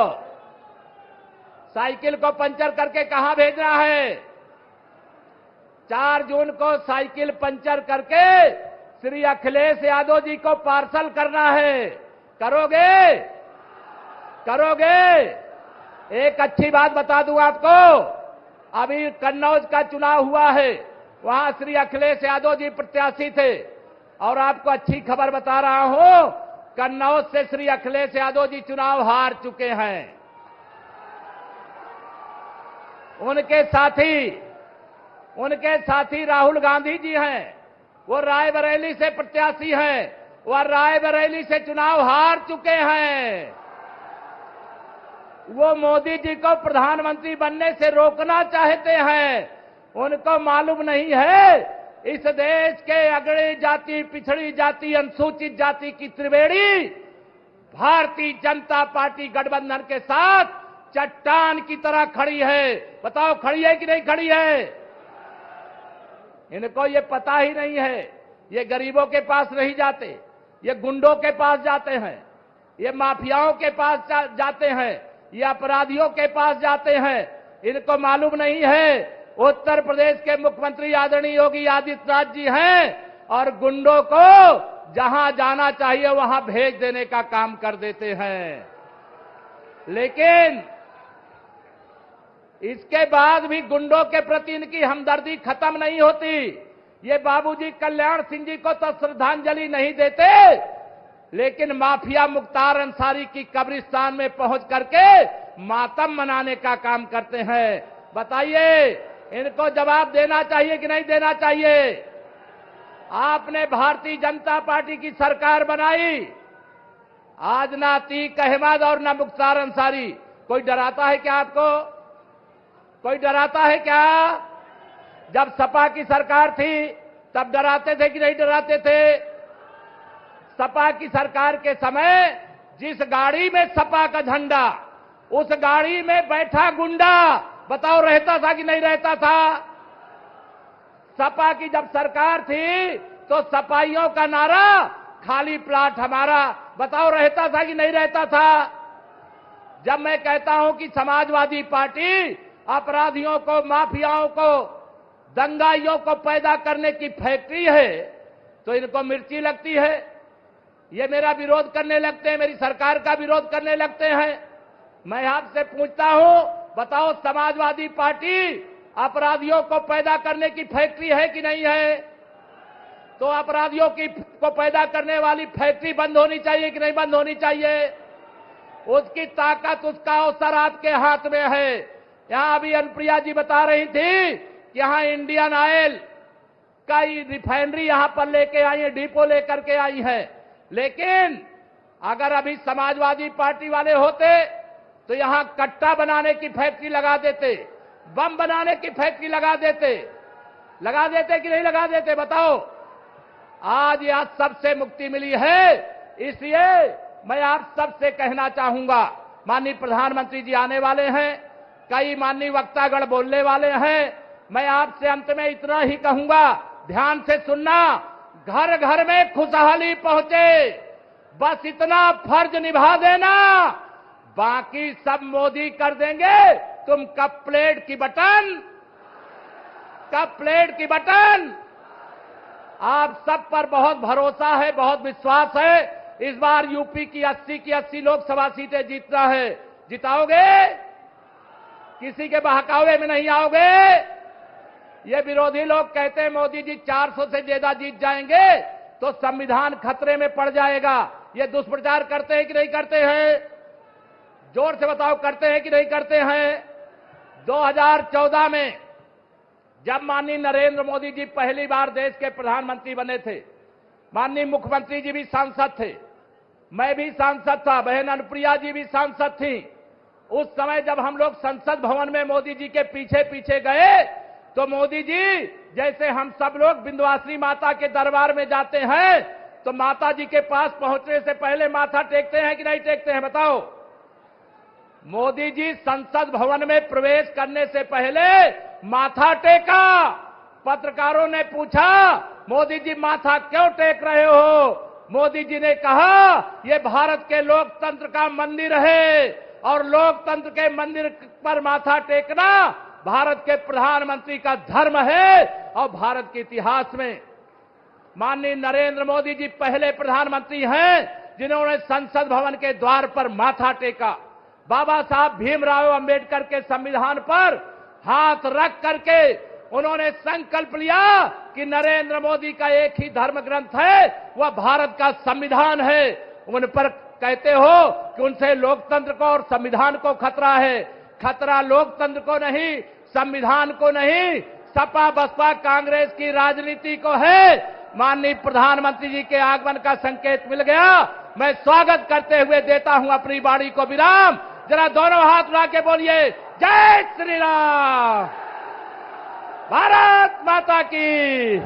साइकिल को पंचर करके कहां भेजना है? 4 जून को साइकिल पंचर करके श्री अखिलेश यादव जी को पार्सल करना है। करोगे? करोगे? एक अच्छी बात बता दूं आपको, अभी कन्नौज का चुनाव हुआ है, वहां श्री अखिलेश यादव जी प्रत्याशी थे, और आपको अच्छी खबर बता रहा हूं, कन्नौज से श्री अखिलेश यादव जी चुनाव हार चुके हैं। उनके साथी राहुल गांधी जी हैं, वो रायबरेली से प्रत्याशी हैं, वह रायबरेली से चुनाव हार चुके हैं। वो मोदी जी को प्रधानमंत्री बनने से रोकना चाहते हैं। उनको मालूम नहीं है इस देश के अगड़ी जाति, पिछड़ी जाति, अनुसूचित जाति की त्रिवेणी भारतीय जनता पार्टी गठबंधन के साथ चट्टान की तरह खड़ी है। बताओ, खड़ी है कि नहीं खड़ी है? इनको ये पता ही नहीं है। ये गरीबों के पास नहीं जाते, ये गुंडों के पास जाते हैं, ये माफियाओं के पास जाते हैं, ये अपराधियों के पास जाते हैं। इनको मालूम नहीं है उत्तर प्रदेश के मुख्यमंत्री आदरणीय योगी आदित्यनाथ जी हैं और गुंडों को जहां जाना चाहिए वहां भेज देने का काम कर देते हैं। लेकिन इसके बाद भी गुंडों के प्रति इनकी हमदर्दी खत्म नहीं होती। ये बाबूजी कल्याण सिंह जी को तो श्रद्धांजलि नहीं देते, लेकिन माफिया मुख्तार अंसारी की कब्रिस्तान में पहुंच करके मातम मनाने का काम करते हैं। बताइए, इनको जवाब देना चाहिए कि नहीं देना चाहिए? आपने भारतीय जनता पार्टी की सरकार बनाई, आज ना अतीक अहमद और ना मुख्तार अंसारी। कोई डराता है क्या आपको? कोई डराता है क्या? जब सपा की सरकार थी तब डराते थे कि नहीं डराते थे? सपा की सरकार के समय जिस गाड़ी में सपा का झंडा, उस गाड़ी में बैठा गुंडा, बताओ रहता था कि नहीं रहता था? सपा की जब सरकार थी तो सपाइयों का नारा खाली प्लाट हमारा, बताओ रहता था कि नहीं रहता था? जब मैं कहता हूं कि समाजवादी पार्टी अपराधियों को, माफियाओं को, दंगाइयों को पैदा करने की फैक्ट्री है, तो इनको मिर्ची लगती है। ये मेरा विरोध करने लगते हैं, मेरी सरकार का विरोध करने लगते हैं। मैं आपसे पूछता हूं, बताओ समाजवादी पार्टी अपराधियों को पैदा करने की फैक्ट्री है कि नहीं है? तो अपराधियों को पैदा करने वाली फैक्ट्री बंद होनी चाहिए कि नहीं बंद होनी चाहिए? उसकी ताकत, उसका अवसर आपके हाथ में है। यहां अभी अनुप्रिया जी बता रही थी कि यहां इंडियन ऑयल का रिफाइनरी यहां पर लेके आई है, डिपो लेकर के आई है। लेकिन अगर अभी समाजवादी पार्टी वाले होते तो यहां कट्टा बनाने की फैक्ट्री लगा देते, बम बनाने की फैक्ट्री लगा देते कि नहीं लगा देते? बताओ। आज यह सबसे मुक्ति मिली है, इसलिए मैं आप सबसे कहना चाहूंगा, माननीय प्रधानमंत्री जी आने वाले हैं, कई माननीय वक्तागण बोलने वाले हैं। मैं आपसे अंत में इतना ही कहूंगा, ध्यान से सुनना, घर घर में खुशहाली पहुंचे, बस इतना फर्ज निभा देना, बाकी सब मोदी कर देंगे। तुम कप प्लेट की बटन आप सब पर बहुत भरोसा है, बहुत विश्वास है। इस बार यूपी की 80 लोकसभा सीटें जीतना है। जिताओगे? किसी के बहकावे में नहीं आओगे? ये विरोधी लोग कहते हैं मोदी जी 400 से ज्यादा जीत जाएंगे तो संविधान खतरे में पड़ जाएगा। ये दुष्प्रचार करते हैं कि नहीं करते हैं? जोर से बताओ, करते हैं कि नहीं करते हैं? 2014 में जब माननीय नरेंद्र मोदी जी पहली बार देश के प्रधानमंत्री बने थे, माननीय मुख्यमंत्री जी भी सांसद थे, मैं भी सांसद था, बहन अनुप्रिया जी भी सांसद थी। उस समय जब हम लोग संसद भवन में मोदी जी के पीछे पीछे गए तो मोदी जी जैसे हम सब लोग विंध्यवासिनी माता के दरबार में जाते हैं तो माता जी के पास पहुंचने से पहले माथा टेकते हैं कि नहीं टेकते हैं? बताओ। मोदी जी संसद भवन में प्रवेश करने से पहले माथा टेका। पत्रकारों ने पूछा, मोदी जी माथा क्यों टेक रहे हो? मोदी जी ने कहा, यह भारत के लोकतंत्र का मंदिर है और लोकतंत्र के मंदिर पर माथा टेकना भारत के प्रधानमंत्री का धर्म है। और भारत के इतिहास में माननीय नरेंद्र मोदी जी पहले प्रधानमंत्री हैं जिन्होंने संसद भवन के द्वार पर माथा टेका। बाबा साहब भीमराव अंबेडकर के संविधान पर हाथ रख करके उन्होंने संकल्प लिया कि नरेंद्र मोदी का एक ही धर्म ग्रंथ है, वह भारत का संविधान है। उन पर कहते हो कि उनसे लोकतंत्र को और संविधान को खतरा है। खतरा लोकतंत्र को नहीं, संविधान को नहीं, सपा बसपा कांग्रेस की राजनीति को है। माननीय प्रधानमंत्री जी के आगमन का संकेत मिल गया। मैं स्वागत करते हुए देता हूं अपनी वाणी को विराम। जरा दोनों हाथ उठा के बोलिए, जय श्री राम, भारत माता की।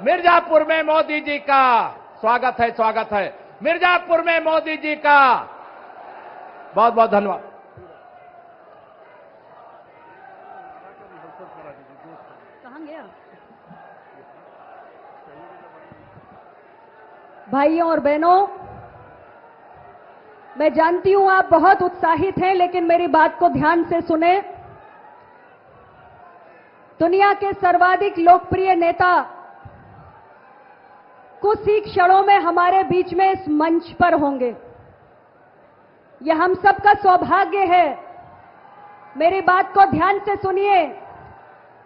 मिर्जापुर में मोदी जी का स्वागत है, स्वागत है। मिर्जापुर में मोदी जी का बहुत बहुत धन्यवाद। कहां गया? भाइयों और बहनों, मैं जानती हूं आप बहुत उत्साहित हैं, लेकिन मेरी बात को ध्यान से सुने। दुनिया के सर्वाधिक लोकप्रिय नेता कुछ ही क्षणों में हमारे बीच में इस मंच पर होंगे। यह हम सबका सौभाग्य है। मेरी बात को ध्यान से सुनिए।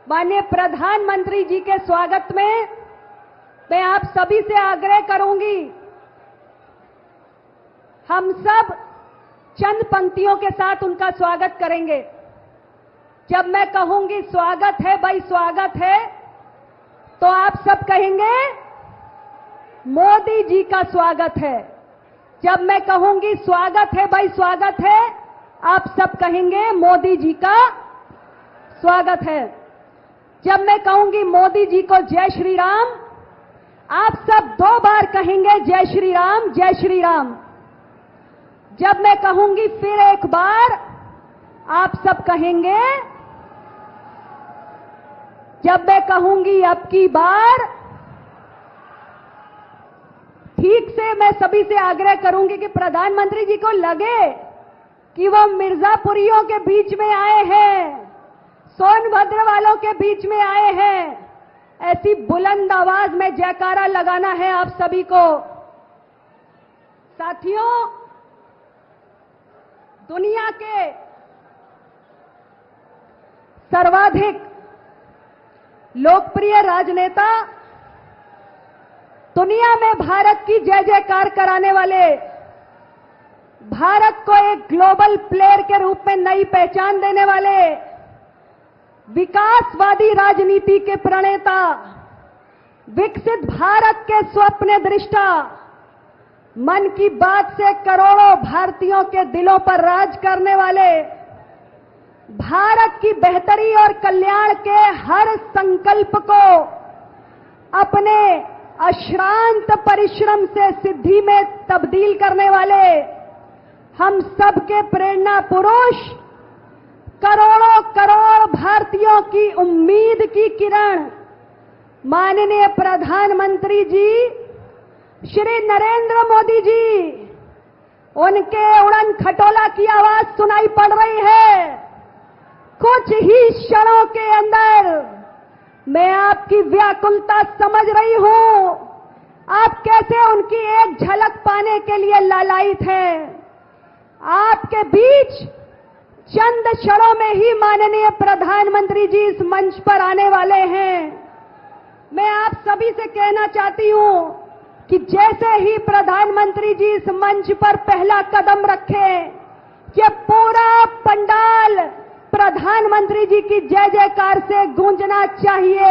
माननीय प्रधानमंत्री जी के स्वागत में मैं आप सभी से आग्रह करूंगी, हम सब चंद पंक्तियों के साथ उनका स्वागत करेंगे। जब मैं कहूंगी स्वागत है भाई, स्वागत है, तो आप सब कहेंगे मोदी जी का स्वागत है। जब मैं कहूंगी स्वागत है भाई, स्वागत है, आप सब कहेंगे मोदी जी का स्वागत है। जब मैं कहूंगी मोदी जी को जय श्री राम, आप सब 2 बार कहेंगे जय श्री राम, जय श्री राम। जब मैं कहूंगी फिर एक बार, आप सब कहेंगे जब मैं कहूंगी अब की बार, ठीक से मैं सभी से आग्रह करूंगी कि प्रधानमंत्री जी को लगे कि वो मिर्जापुरियों के बीच में आए हैं, सोनभद्र वालों के बीच में आए हैं, ऐसी बुलंद आवाज में जयकारा लगाना है आप सभी को। साथियों, दुनिया के सर्वाधिक लोकप्रिय राजनेता, दुनिया में भारत की जय जयकार कराने वाले, भारत को एक ग्लोबल प्लेयर के रूप में नई पहचान देने वाले, विकासवादी राजनीति के प्रणेता, विकसित भारत के स्वप्न दृष्टा, मन की बात से करोड़ों भारतीयों के दिलों पर राज करने वाले, भारत की बेहतरी और कल्याण के हर संकल्प को अपने अश्रांत परिश्रम से सिद्धि में तब्दील करने वाले, हम सबके प्रेरणा पुरुष, करोड़ों करोड़ भारतीयों की उम्मीद की किरण, माननीय प्रधानमंत्री जी श्री नरेंद्र मोदी जी, उनके उड़न खटोला की आवाज सुनाई पड़ रही है। कुछ ही क्षणों के अंदर मैं आपकी व्याकुलता समझ रही हूं, आप कैसे उनकी एक झलक पाने के लिए लालायित हैं। आपके बीच चंद क्षणों में ही माननीय प्रधानमंत्री जी इस मंच पर आने वाले हैं। मैं आप सभी से कहना चाहती हूं कि जैसे ही प्रधानमंत्री जी इस मंच पर पहला कदम रखें, कि पूरा पंडाल प्रधानमंत्री जी की जय जयकार से गूंजना चाहिए।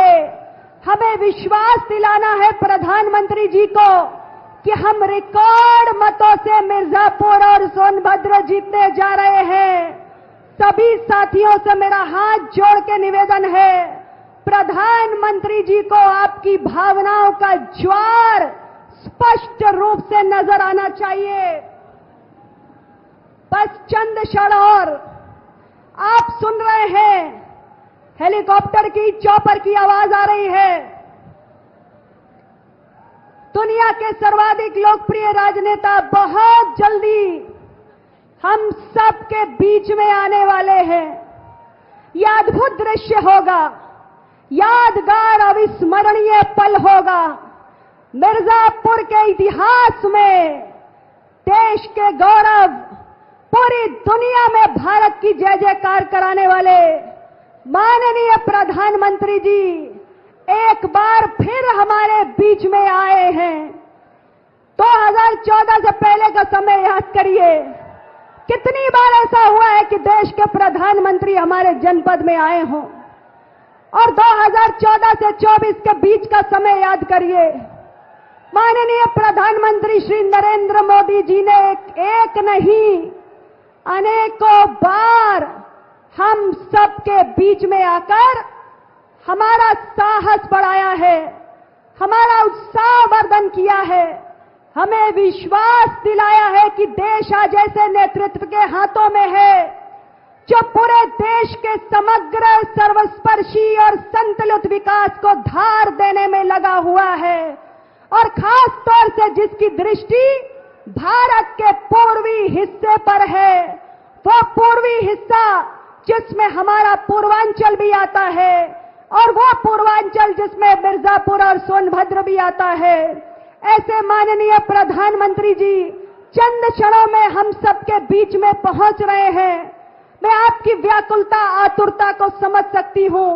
हमें विश्वास दिलाना है प्रधानमंत्री जी को कि हम रिकॉर्ड मतों से मिर्जापुर और सोनभद्र जीतने जा रहे हैं। सभी साथियों से मेरा हाथ जोड़ के निवेदन है, प्रधानमंत्री जी को आपकी भावनाओं का ज्वार स्पष्ट रूप से नजर आना चाहिए। बस चंद क्षण और, आप सुन रहे हैं हेलीकॉप्टर की, चॉपर की आवाज आ रही है। दुनिया के सर्वाधिक लोकप्रिय राजनेता बहुत जल्दी हम सब के बीच में आने वाले हैं। यह अद्भुत दृश्य होगा, यादगार अविस्मरणीय पल होगा। मिर्जापुर के इतिहास में देश के गौरव, पूरी दुनिया में भारत की जय जयकार कराने वाले माननीय प्रधानमंत्री जी एक बार फिर हमारे बीच में आए हैं। 2014 से पहले का समय याद करिए, कितनी बार ऐसा हुआ है कि देश के प्रधानमंत्री हमारे जनपद में आए हों, और 2014 से 24 के बीच का समय याद करिए, माननीय प्रधानमंत्री श्री नरेंद्र मोदी जी ने एक नहीं अनेकों बार हम सबके बीच में आकर हमारा साहस बढ़ाया है, हमारा उत्साह वर्धन किया है, हमें विश्वास दिलाया है कि देश आज ऐसे नेतृत्व के हाथों में है जो पूरे देश के समग्र, सर्वस्पर्शी और संतुलित विकास को धार देने में लगा हुआ है, और खास तौर से जिसकी दृष्टि भारत के पूर्वी हिस्से पर है, वो पूर्वी हिस्सा जिसमें हमारा पूर्वांचल भी आता है, और वो पूर्वांचल जिसमें मिर्जापुर और सोनभद्र भी आता है। ऐसे माननीय प्रधानमंत्री जी चंद क्षणों में हम सबके बीच में पहुंच रहे हैं। मैं आपकी व्याकुलता, आतुरता को समझ सकती हूं।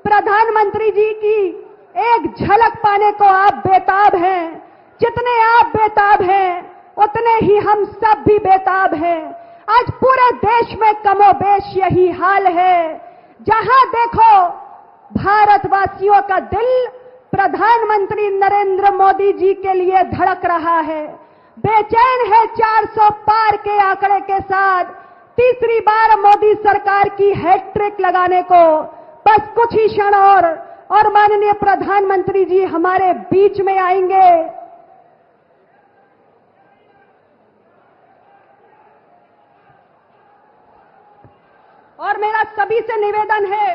प्रधानमंत्री जी की एक झलक पाने को आप बेताब हैं। जितने आप बेताब हैं, उतने ही हम सब भी बेताब हैं। आज पूरे देश में कमोबेश यही हाल है। जहां देखो भारतवासियों का दिल प्रधानमंत्री नरेंद्र मोदी जी के लिए धड़क रहा है, बेचैन है 400 पार के आंकड़े के साथ तीसरी बार मोदी सरकार की हैट्रिक लगाने को। बस कुछ ही क्षण और माननीय प्रधानमंत्री जी हमारे बीच में आएंगे। और मेरा सभी से निवेदन है,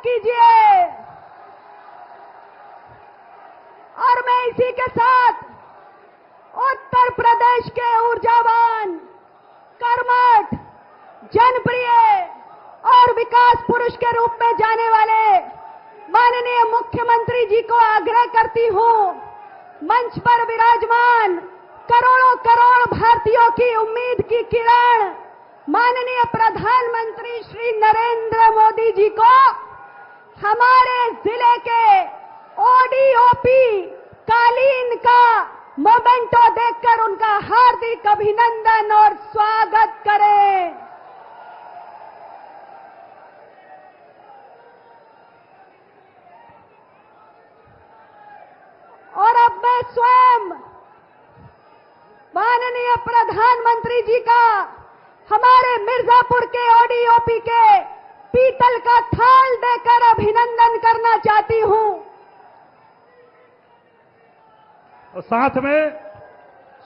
कीजिए। और मैं इसी के साथ उत्तर प्रदेश के ऊर्जावान, कर्मठ, जनप्रिय और विकास पुरुष के रूप में जाने वाले माननीय मुख्यमंत्री जी को आग्रह करती हूं, मंच पर विराजमान करोड़ों करोड़ भारतीयों की उम्मीद की किरण माननीय प्रधानमंत्री श्री नरेंद्र मोदी जी को हमारे जिले के ओडीओपी कालीन का मोमेंटो देखकर उनका हार्दिक अभिनंदन और स्वागत करें। और अब मैं स्वयं माननीय प्रधानमंत्री जी का हमारे मिर्जापुर के ओडीओपी के पीतल का थाल देकर अभिनंदन करना चाहती हूं। और साथ में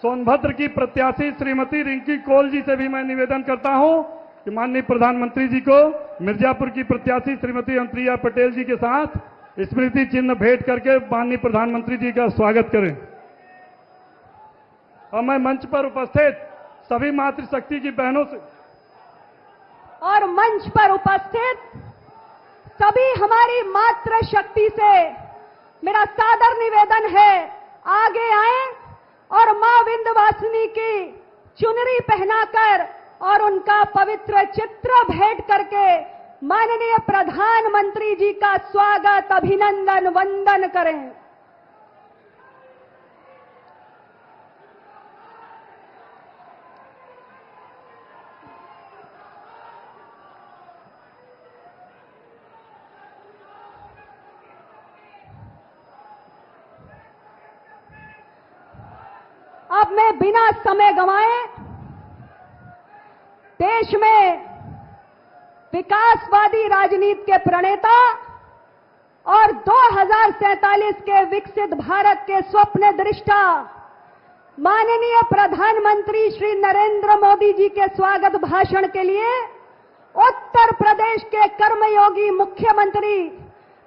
सोनभद्र की प्रत्याशी श्रीमती रिंकी कौल जी से भी मैं निवेदन करता हूं कि माननीय प्रधानमंत्री जी को मिर्जापुर की प्रत्याशी श्रीमती अनुप्रिया पटेल जी के साथ स्मृति चिन्ह भेंट करके माननीय प्रधानमंत्री जी का स्वागत करें। और मैं मंच पर उपस्थित सभी मातृशक्ति की बहनों से और मंच पर उपस्थित सभी हमारी मातृशक्ति से मेरा सादर निवेदन है, आगे आए और मां विंध्यवासिनी की चुनरी पहनाकर और उनका पवित्र चित्र भेंट करके माननीय प्रधानमंत्री जी का स्वागत, अभिनंदन, वंदन करें। अब मैं बिना समय गंवाए देश में विकासवादी राजनीति के प्रणेता और 2047 के विकसित भारत के स्वप्न दृष्टा माननीय प्रधानमंत्री श्री नरेंद्र मोदी जी के स्वागत भाषण के लिए उत्तर प्रदेश के कर्मयोगी मुख्यमंत्री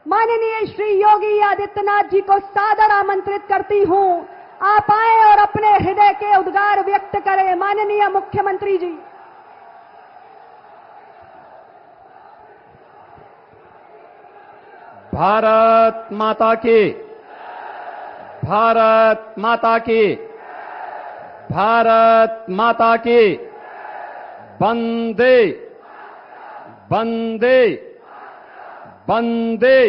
माननीय श्री योगी आदित्यनाथ जी को सादर आमंत्रित करती हूं। आप आए और अपने हृदय के उद्गार व्यक्त करें। माननीय मुख्यमंत्री जी। भारत माता की, भारत माता की, भारत माता की, वंदे वंदे वंदे।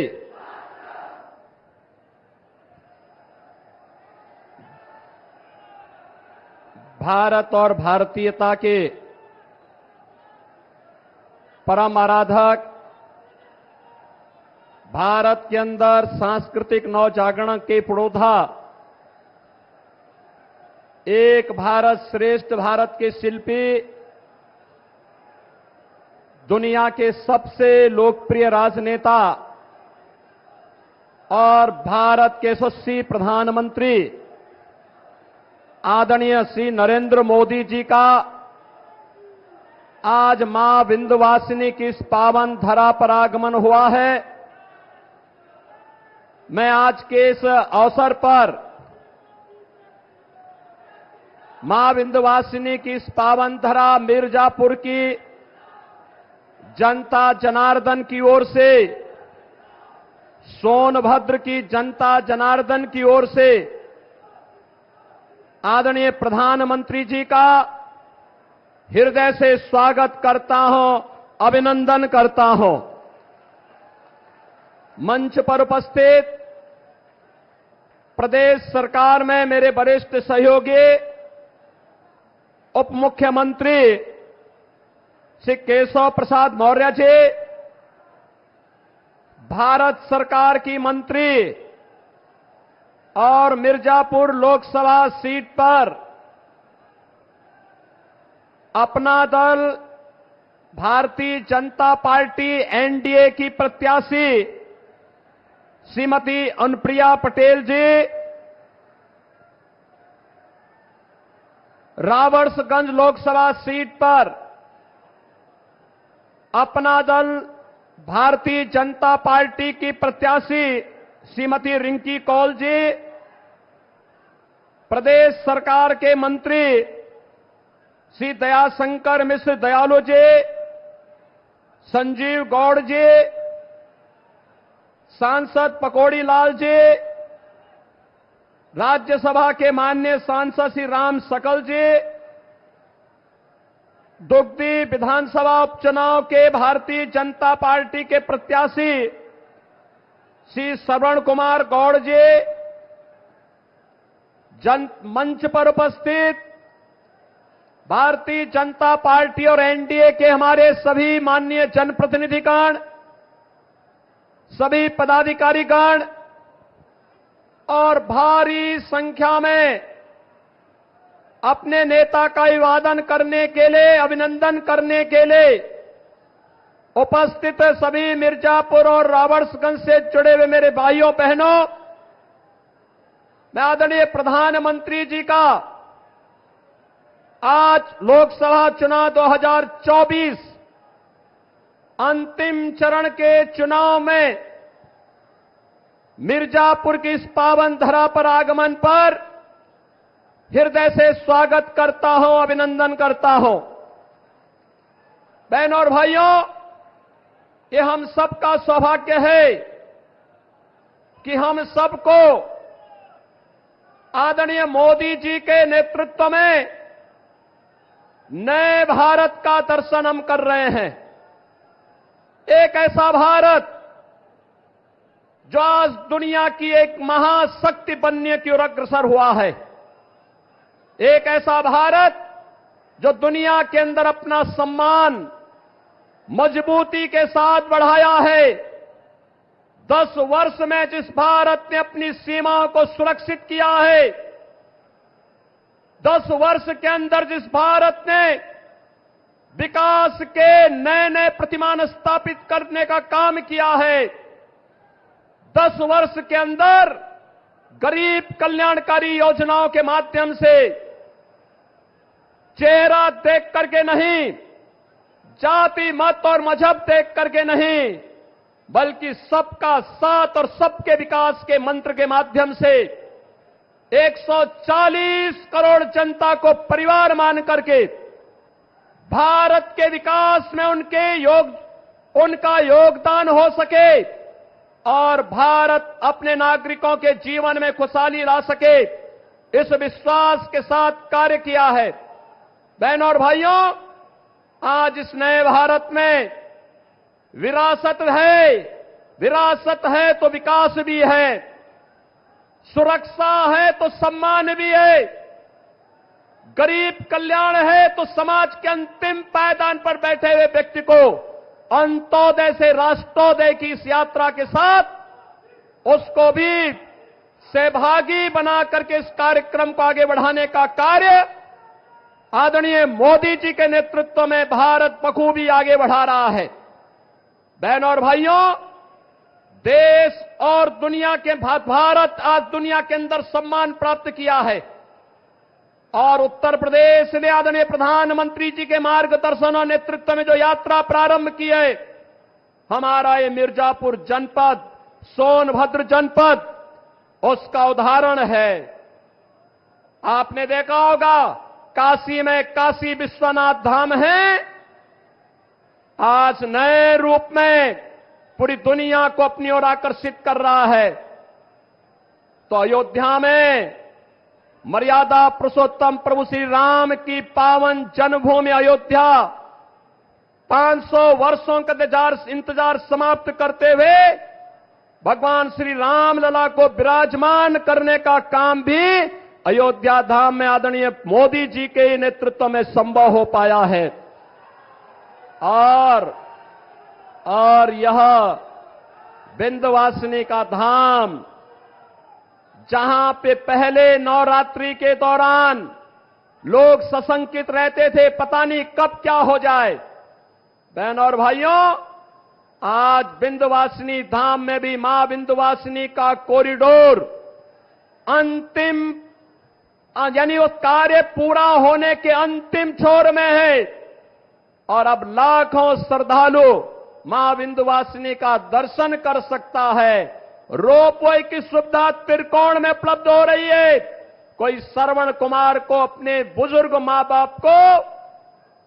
भारत और भारतीयता के परम आराधक, भारत के अंदर सांस्कृतिक नवजागरण के पुरोधा, एक भारत श्रेष्ठ भारत के शिल्पी, दुनिया के सबसे लोकप्रिय राजनेता और भारत के यशस्वी प्रधानमंत्री आदरणीय श्री नरेंद्र मोदी जी का आज मां विंध्यवासिनी की इस पावन धरा पर आगमन हुआ है। मैं आज के इस अवसर पर मां विंध्यवासिनी की इस पावन धरा मिर्जापुर की जनता जनार्दन की ओर से, सोनभद्र की जनता जनार्दन की ओर से आदरणीय प्रधानमंत्री जी का हृदय से स्वागत करता हूं, अभिनंदन करता हूं। मंच पर उपस्थित प्रदेश सरकार में मेरे वरिष्ठ सहयोगी उप मुख्यमंत्री श्री केशव प्रसाद मौर्य जी, भारत सरकार की मंत्री और मिर्जापुर लोकसभा सीट पर अपना दल भारतीय जनता पार्टी एनडीए की प्रत्याशी श्रीमती अनुप्रिया पटेल जी, रावड़गंज लोकसभा सीट पर अपना दल भारतीय जनता पार्टी की प्रत्याशी श्रीमती रिंकी कौल जी, प्रदेश सरकार के मंत्री श्री दयाशंकर मिश्र दयालु जी, संजीव गौड़ जी, सांसद पकौड़ी लाल जी, राज्यसभा के माननीय सांसद श्री राम सकल जी, दुग्धी विधानसभा उपचुनाव के भारतीय जनता पार्टी के प्रत्याशी श्री श्रवण कुमार गौड़ जी, मंच पर उपस्थित भारतीय जनता पार्टी और एनडीए के हमारे सभी माननीय जनप्रतिनिधिगण, सभी पदाधिकारीगण और भारी संख्या में अपने नेता का अभिवादन करने के लिए, अभिनंदन करने के लिए उपस्थित सभी मिर्जापुर और रावर्सगंज से जुड़े हुए मेरे भाइयों बहनों, मैं आदरणीय प्रधानमंत्री जी का आज लोकसभा चुनाव 2024 अंतिम चरण के चुनाव में मिर्जापुर की इस पावन धरा पर आगमन पर हृदय से स्वागत करता हूं, अभिनंदन करता हूं। बहनों और भाइयों, ये हम सबका सौभाग्य है कि हम सबको आदरणीय मोदी जी के नेतृत्व में नए भारत का दर्शन हम कर रहे हैं। एक ऐसा भारत जो आज दुनिया की एक महाशक्ति बनने की ओर अग्रसर हुआ है। एक ऐसा भारत जो दुनिया के अंदर अपना सम्मान मजबूती के साथ बढ़ाया है। 10 वर्ष में जिस भारत ने अपनी सीमाओं को सुरक्षित किया है, 10 वर्ष के अंदर जिस भारत ने विकास के नए नए प्रतिमान स्थापित करने का काम किया है, 10 वर्ष के अंदर गरीब कल्याणकारी योजनाओं के माध्यम से चेहरा देख करके नहीं, जाति मत और मजहब देख करके नहीं, बल्कि सबका साथ और सबके विकास के मंत्र के माध्यम से 140 करोड़ जनता को परिवार मान करके भारत के विकास में उनका योगदान हो सके और भारत अपने नागरिकों के जीवन में खुशहाली ला सके, इस विश्वास के साथ कार्य किया है। बहनों और भाइयों, आज इस नए भारत में विरासत है तो विकास भी है, सुरक्षा है तो सम्मान भी है, गरीब कल्याण है तो समाज के अंतिम पायदान पर बैठे हुए व्यक्ति को अंत्योदय से राष्ट्रोदय की इस यात्रा के साथ उसको भी सहभागी बना करके इस कार्यक्रम को आगे बढ़ाने का कार्य आदरणीय मोदी जी के नेतृत्व में भारत बखूबी आगे बढ़ा रहा है। बहनों और भाइयों, देश और दुनिया के भारत आज दुनिया के अंदर सम्मान प्राप्त किया है और उत्तर प्रदेश ने आदरणीय प्रधानमंत्री जी के मार्गदर्शन और नेतृत्व में जो यात्रा प्रारंभ की है, हमारा ये मिर्जापुर जनपद, सोनभद्र जनपद उसका उदाहरण है। आपने देखा होगा काशी में काशी विश्वनाथ धाम है, आज नए रूप में पूरी दुनिया को अपनी ओर आकर्षित कर रहा है। तो अयोध्या में मर्यादा पुरुषोत्तम प्रभु श्री राम की पावन जन्मभूमि अयोध्या 500 वर्षों का इंतजार समाप्त करते हुए भगवान श्री राम लला को विराजमान करने का काम भी अयोध्या धाम में आदरणीय मोदी जी के नेतृत्व में संभव हो पाया है। और यह विंध्यवासिनी का धाम, जहां पे पहले नवरात्रि के दौरान लोग सशंकित रहते थे, पता नहीं कब क्या हो जाए। बहनों और भाइयों, आज विंध्यवासिनी धाम में भी मां विंध्यवासिनी का कॉरिडोर अंतिम यानी उस कार्य पूरा होने के अंतिम छोर में है और अब लाखों श्रद्धालु मां विंध्यवासिनी का दर्शन कर सकता है। रोपवे की सुविधा त्रिकोण में उपलब्ध हो रही है। कोई श्रवण कुमार को अपने बुजुर्ग मां बाप को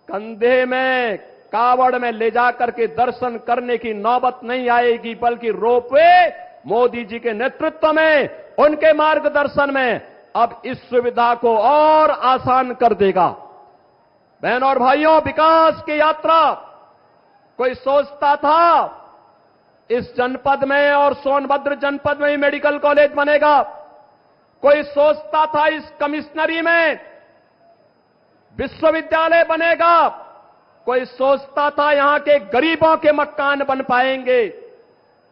कंधे में कावड़ में ले जाकर के दर्शन करने की नौबत नहीं आएगी, बल्कि रोपवे मोदी जी के नेतृत्व में, उनके मार्गदर्शन में अब इस सुविधा को और आसान कर देगा। बहनों और भाइयों, विकास की यात्रा कोई सोचता था इस जनपद में और सोनभद्र जनपद में ही मेडिकल कॉलेज बनेगा, कोई सोचता था इस कमिश्नरी में विश्वविद्यालय बनेगा, कोई सोचता था यहां के गरीबों के मकान बन पाएंगे।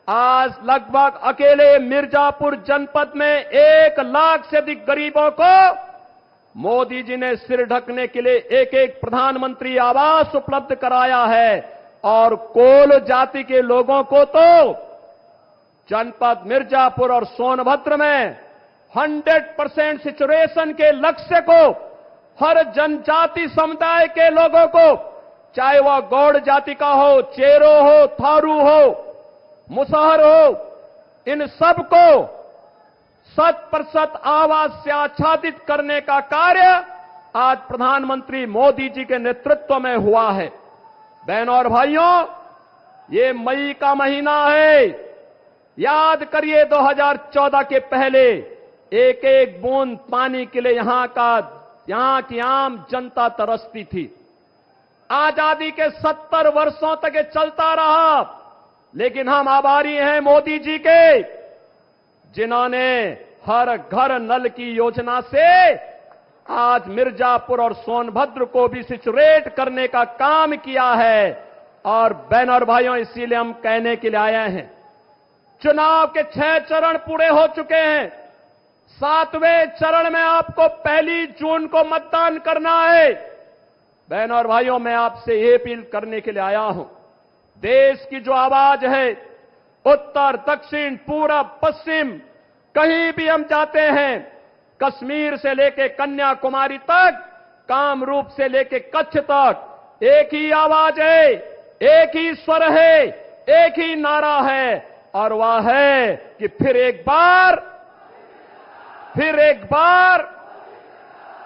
आज लगभग अकेले मिर्जापुर जनपद में 1 लाख से अधिक गरीबों को मोदी जी ने सिर ढकने के लिए एक प्रधानमंत्री आवास उपलब्ध कराया है। और कोल जाति के लोगों को तो जनपद मिर्जापुर और सोनभद्र में 100% सिचुएशन के लक्ष्य को हर जनजाति समुदाय के लोगों को, चाहे वह गौड़ जाति का हो, चेरो हो, थारू हो, मुसहर हो, इन सबको 100% आवास से आच्छादित करने का कार्य आज प्रधानमंत्री मोदी जी के नेतृत्व में हुआ है। बहनों और भाइयों, ये मई का महीना है। याद करिए 2014 के पहले एक बूंद पानी के लिए यहां की आम जनता तरसती थी। आजादी के 70 वर्षों तक ये चलता रहा, लेकिन हम आभारी हैं मोदी जी के, जिन्होंने हर घर नल की योजना से आज मिर्जापुर और सोनभद्र को भी सिचुएट करने का काम किया है। और बहनों और भाइयों, इसीलिए हम कहने के लिए आए हैं, चुनाव के 6 चरण पूरे हो चुके हैं। 7वें चरण में आपको 1 जून को मतदान करना है। बहनों और भाइयों, मैं आपसे ये अपील करने के लिए आया हूं, देश की जो आवाज है, उत्तर, दक्षिण, पूरब, पश्चिम, कहीं भी हम जाते हैं, कश्मीर से लेके कन्याकुमारी तक, कामरूप से लेके कच्छ तक, एक ही आवाज है, एक ही स्वर है, एक ही नारा है, और वह है कि फिर एक बार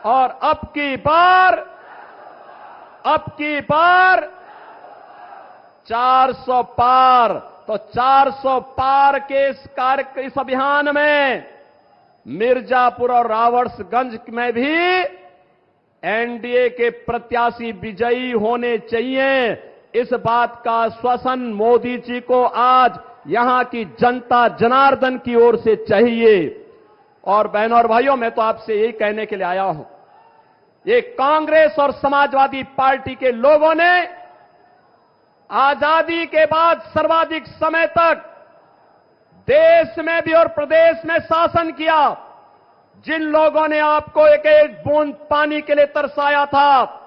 और अब की बार 400 पार। तो 400 पार के इस अभियान में मिर्जापुर और रावर्सगंज में भी एनडीए के प्रत्याशी विजयी होने चाहिए। इस बात का आश्वासन मोदी जी को आज यहां की जनता जनार्दन की ओर से चाहिए। और बहनों और भाइयों, मैं तो आपसे यही कहने के लिए आया हूं, ये कांग्रेस और समाजवादी पार्टी के लोगों ने आजादी के बाद सर्वाधिक समय तक देश में भी और प्रदेश में शासन किया। जिन लोगों ने आपको एक बूंद पानी के लिए तरसाया था,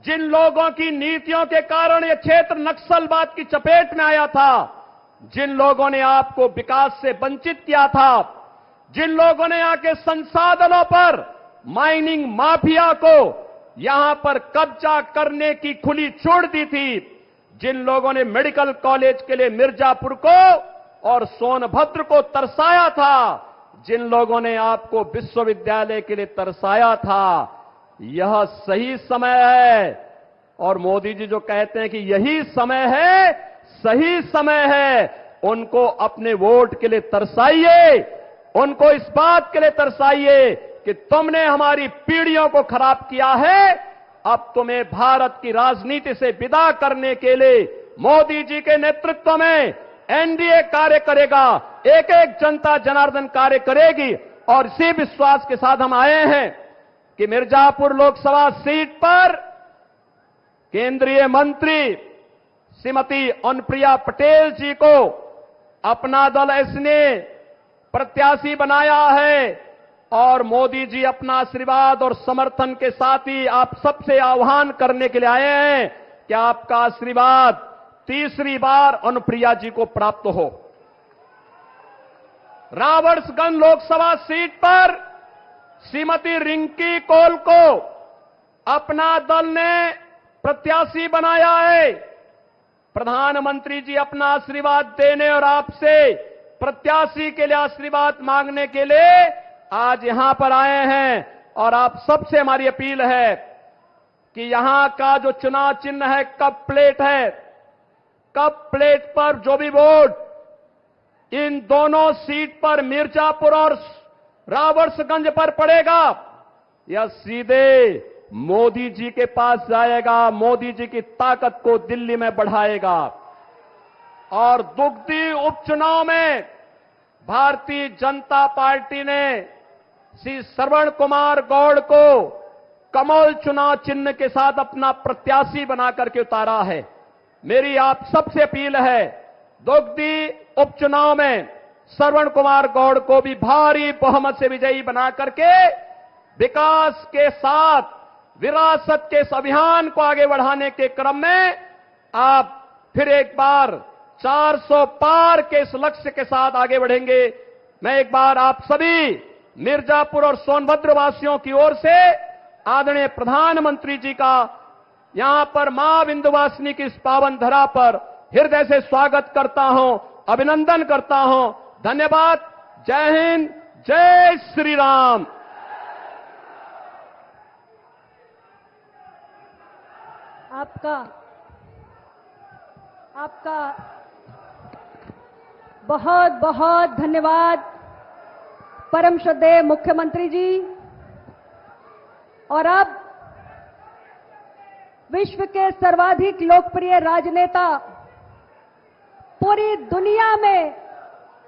जिन लोगों की नीतियों के कारण यह क्षेत्र नक्सलवाद की चपेट में आया था, जिन लोगों ने आपको विकास से वंचित किया था, जिन लोगों ने यहां के संसाधनों पर माइनिंग माफिया को यहां पर कब्जा करने की खुली छूट दी थी, जिन लोगों ने मेडिकल कॉलेज के लिए मिर्जापुर को और सोनभद्र को तरसाया था, जिन लोगों ने आपको विश्वविद्यालय के लिए तरसाया था, यह सही समय है। और मोदी जी जो कहते हैं कि यही समय है, सही समय है, उनको अपने वोट के लिए तरसाइए, उनको इस बात के लिए तरसाइए कि तुमने हमारी पीढ़ियों को खराब किया है, अब तुम्हें भारत की राजनीति से विदा करने के लिए मोदी जी के नेतृत्व में एनडीए कार्य करेगा, एक एक जनता जनार्दन कार्य करेगी। और इसी विश्वास के साथ हम आए हैं कि मिर्जापुर लोकसभा सीट पर केंद्रीय मंत्री श्रीमती अनुप्रिया पटेल जी को अपना दल इसने प्रत्याशी बनाया है। और मोदी जी अपना आशीर्वाद और समर्थन के साथ ही आप सबसे आह्वान करने के लिए आए हैं कि आपका आशीर्वाद तीसरी बार अनुप्रिया जी को प्राप्त हो। रावर्सगंज लोकसभा सीट पर श्रीमती रिंकी कौल को अपना दल ने प्रत्याशी बनाया है। प्रधानमंत्री जी अपना आशीर्वाद देने और आपसे प्रत्याशी के लिए आशीर्वाद मांगने के लिए आज यहां पर आए हैं। और आप सबसे हमारी अपील है कि यहां का जो चुनाव चिन्ह है कप प्लेट है, कप प्लेट पर जो भी वोट इन दोनों सीट पर मिर्जापुर और रावर्सगंज पर पड़ेगा, यह सीधे मोदी जी के पास जाएगा, मोदी जी की ताकत को दिल्ली में बढ़ाएगा। और दुगदी उपचुनाव में भारतीय जनता पार्टी ने श्री श्रवण कुमार गौड़ को कमल चुनाव चिन्ह के साथ अपना प्रत्याशी बना करके उतारा है। मेरी आप सबसे अपील है, दुगदी उपचुनाव में श्रवण कुमार गौड़ को भी भारी बहुमत से विजयी बना करके विकास के साथ विरासत के इस अभियान को आगे बढ़ाने के क्रम में आप फिर एक बार 400 पार के इस लक्ष्य के साथ आगे बढ़ेंगे। मैं एक बार आप सभी मिर्जापुर और सोनभद्र वासियों की ओर से आदरणीय प्रधानमंत्री जी का यहां पर मां विंध्यवासिनी की इस पावन धरा पर हृदय से स्वागत करता हूं, अभिनंदन करता हूं। धन्यवाद। जय हिंद, जय श्री राम। आपका बहुत बहुत धन्यवाद परम श्रद्धेय मुख्यमंत्री जी। और अब विश्व के सर्वाधिक लोकप्रिय राजनेता, पूरी दुनिया में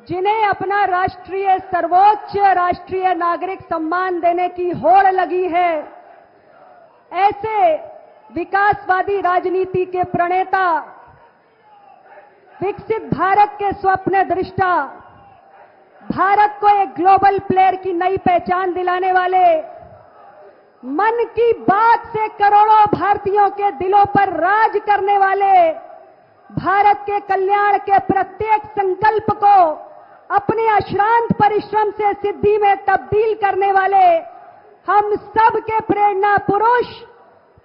जिन्हें अपना राष्ट्रीय सर्वोच्च राष्ट्रीय नागरिक सम्मान देने की होड़ लगी है, ऐसे विकासवादी राजनीति के प्रणेता, विकसित भारत के स्वप्न दृष्टा, भारत को एक ग्लोबल प्लेयर की नई पहचान दिलाने वाले, मन की बात से करोड़ों भारतीयों के दिलों पर राज करने वाले, भारत के कल्याण के प्रत्येक संकल्प को अपने अश्रांत परिश्रम से सिद्धि में तब्दील करने वाले, हम सब के प्रेरणा पुरुष,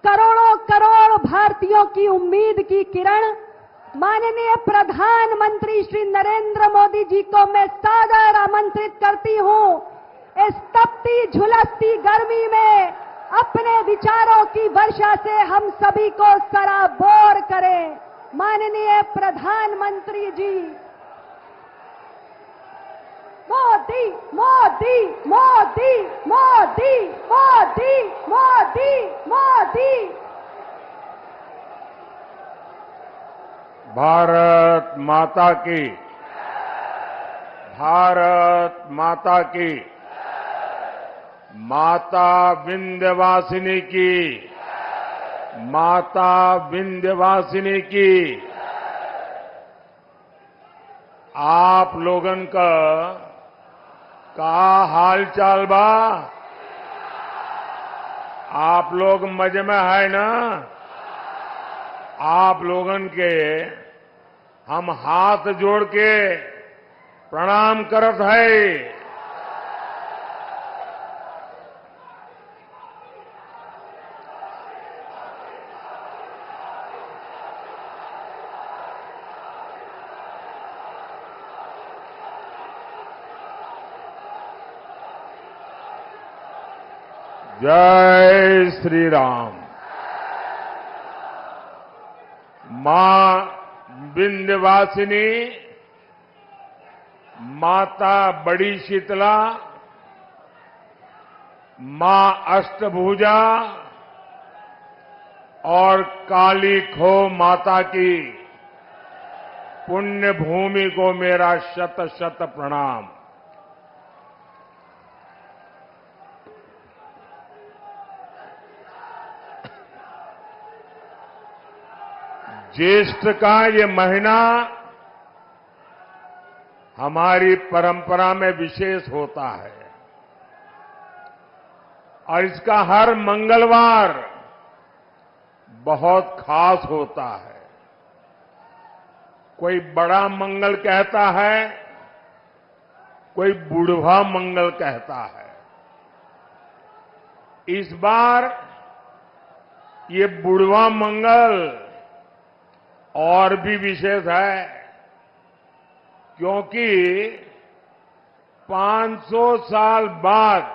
करोड़ों करोड़ भारतीयों की उम्मीद की किरण, माननीय प्रधानमंत्री श्री नरेंद्र मोदी जी को मैं सादर आमंत्रित करती हूं, इस तपती झुलसती गर्मी में अपने विचारों की वर्षा से हम सभी को सराबोर करें। माननीय प्रधानमंत्री जी। मोदी मोदी मोदी मोदी मोदी मोदी मोदी। भारत माता की, भारत माता की, माता विंध्यवासिनी की, माता विंध्यवासिनी की। आप लोगन का हाल चाल बा? आप लोग मजे में है ना? आप लोगन के हम हाथ जोड़ के प्रणाम करत है। जय श्री राम। मां विंध्यवासिनी, माता बड़ी शीतला, मां अष्टभुजा और काली खो माता की पुण्य भूमि को मेरा शत शत प्रणाम। ज्येष्ठ का ये महीना हमारी परंपरा में विशेष होता है और इसका हर मंगलवार बहुत खास होता है। कोई बड़ा मंगल कहता है, कोई बुढ़वा मंगल कहता है। इस बार ये बुढ़वा मंगल और भी विशेष है, क्योंकि 500 साल बाद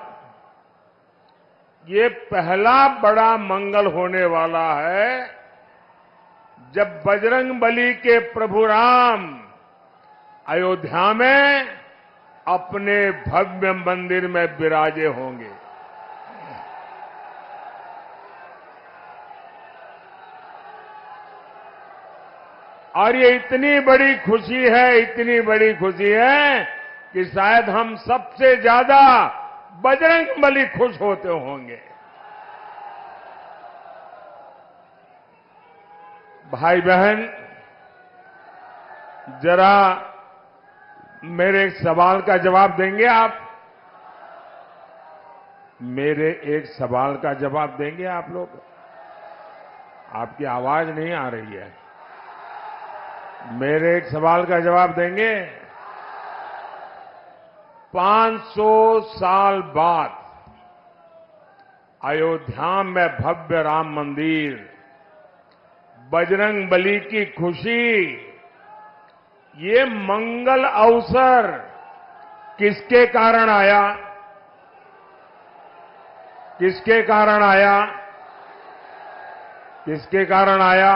ये पहला बड़ा मंगल होने वाला है जब बजरंगबली के प्रभु राम अयोध्या में अपने भव्य मंदिर में विराजे होंगे। और ये इतनी बड़ी खुशी है कि शायद हम सबसे ज्यादा बजरंगबली खुश होते होंगे। भाई बहन, जरा मेरे एक सवाल का जवाब देंगे आप? मेरे एक सवाल का जवाब देंगे आप लोग? आपकी आवाज नहीं आ रही है। मेरे एक सवाल का जवाब देंगे? 500 साल बाद अयोध्या में भव्य राम मंदिर, बजरंगबली की खुशी, ये मंगल अवसर किसके कारण आया? किसके कारण आया? किसके कारण आया?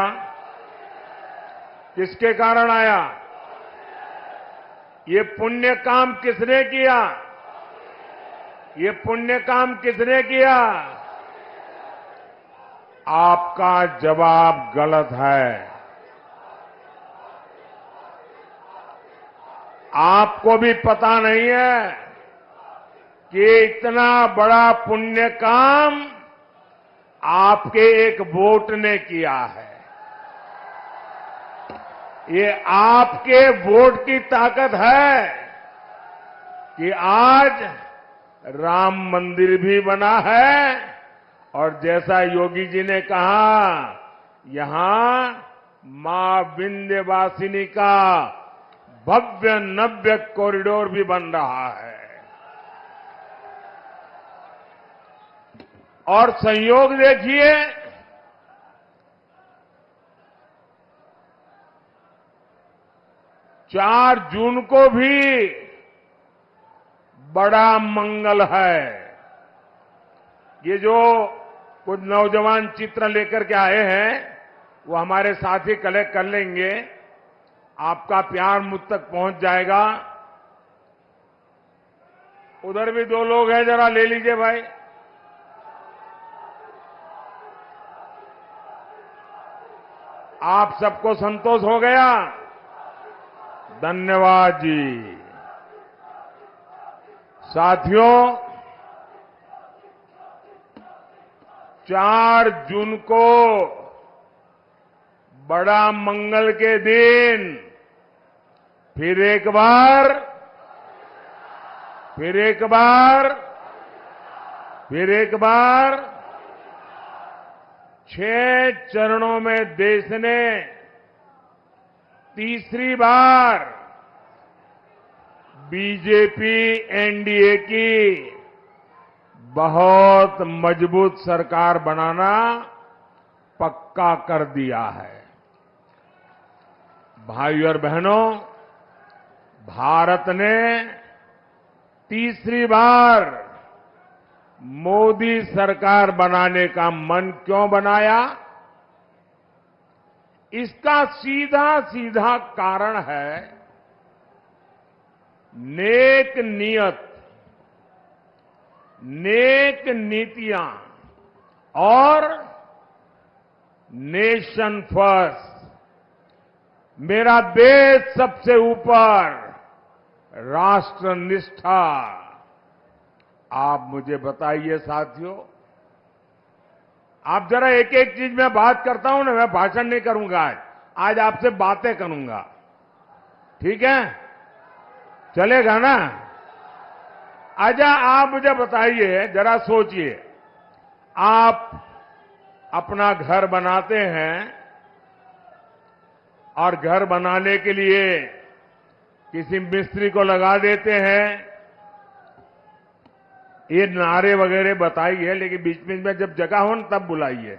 किसके कारण आया? ये पुण्य काम किसने किया? ये पुण्य काम किसने किया? आपका जवाब गलत है। आपको भी पता नहीं है कि इतना बड़ा पुण्य काम आपके एक वोट ने किया है। ये आपके वोट की ताकत है कि आज राम मंदिर भी बना है और जैसा योगी जी ने कहा, यहां मां विंध्यवासिनी का भव्य नव्य कॉरिडोर भी बन रहा है। और संयोग देखिए, 4 जून को भी बड़ा मंगल है। ये जो कुछ नौजवान चित्र लेकर के आए हैं, वो हमारे साथी कलेक्ट कर लेंगे। आपका प्यार मुझ तक पहुंच जाएगा। उधर भी 2 लोग हैं, जरा ले लीजिए भाई। आप सबको संतोष हो गया? धन्यवाद जी। साथियों, 4 जून को बड़ा मंगल के दिन फिर एक बार 6 चरणों में देश ने तीसरी बार बीजेपी एनडीए की बहुत मजबूत सरकार बनाना पक्का कर दिया है। भाई और बहनों, भारत ने तीसरी बार मोदी सरकार बनाने का मन क्यों बनाया? इसका सीधा सीधा कारण है नेक नियत, नेक नीतियां और नेशन फर्स्ट, मेरा देश सबसे ऊपर, राष्ट्र निष्ठा। आप मुझे बताइए साथियों, आप जरा एक एक चीज में बात करता हूं ना, मैं भाषण नहीं करूंगा आज आपसे बातें करूंगा। ठीक है? चलेगा ना? अच्छा, आप मुझे बताइए, जरा सोचिए, आप अपना घर बनाते हैं और घर बनाने के लिए किसी मिस्त्री को लगा देते हैं। ये नारे वगैरह बताइए, लेकिन बीच बीच में जब जगह हो ना तब बुलाइए।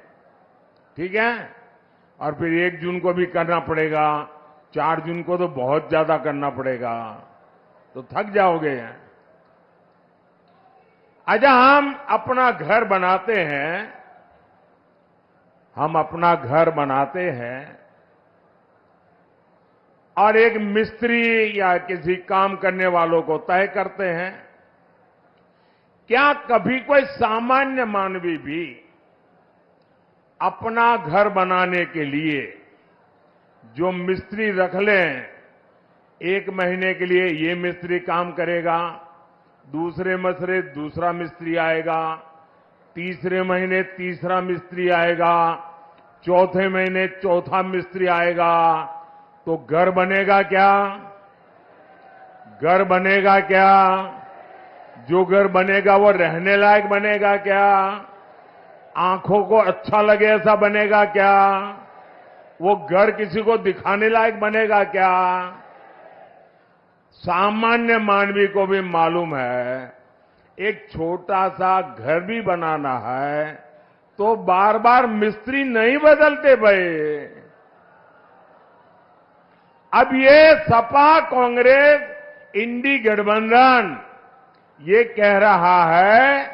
ठीक है? और फिर 1 जून को भी करना पड़ेगा, 4 जून को तो बहुत ज्यादा करना पड़ेगा, तो थक जाओगे। अच्छा, हम अपना घर बनाते हैं, हम अपना घर बनाते हैं और एक मिस्त्री या किसी काम करने वालों को तय करते हैं। क्या कभी कोई सामान्य मानवी भी अपना घर बनाने के लिए जो मिस्त्री रख लें, 1 महीने के लिए ये मिस्त्री काम करेगा, दूसरे महीने दूसरा मिस्त्री आएगा, तीसरे महीने तीसरा मिस्त्री आएगा, चौथे महीने चौथा मिस्त्री आएगा, तो घर बनेगा क्या? घर बनेगा क्या? जो घर बनेगा वो रहने लायक बनेगा क्या? आंखों को अच्छा लगे ऐसा बनेगा क्या? वो घर किसी को दिखाने लायक बनेगा क्या? सामान्य मानवी को भी मालूम है, एक छोटा सा घर भी बनाना है तो बार बार मिस्त्री नहीं बदलते भाई। अब ये सपा कांग्रेस इंडी गठबंधन ये कह रहा है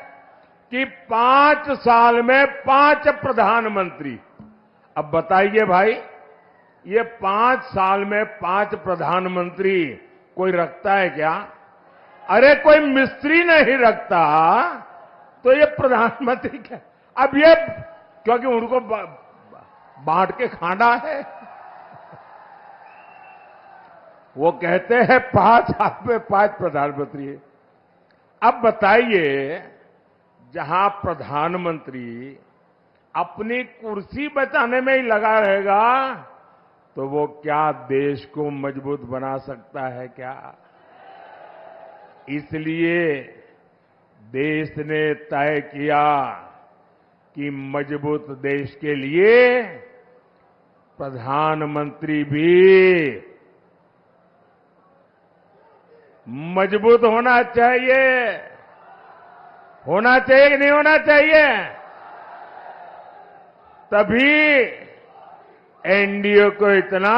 कि 5 साल में 5 प्रधानमंत्री। अब बताइए भाई, ये 5 साल में 5 प्रधानमंत्री कोई रखता है क्या? अरे कोई मिस्त्री नहीं रखता तो ये प्रधानमंत्री क्या? अब ये क्योंकि उनको बांट के खाना है, वो कहते हैं 5 साल में 5 प्रधानमंत्री। अब बताइए, जहां प्रधानमंत्री अपनी कुर्सी बचाने में ही लगा रहेगा तो वो क्या देश को मजबूत बना सकता है क्या? इसलिए देश ने तय किया कि मजबूत देश के लिए प्रधानमंत्री भी मजबूत होना चाहिए। होना चाहिए कि नहीं होना चाहिए? तभी एनडीए को इतना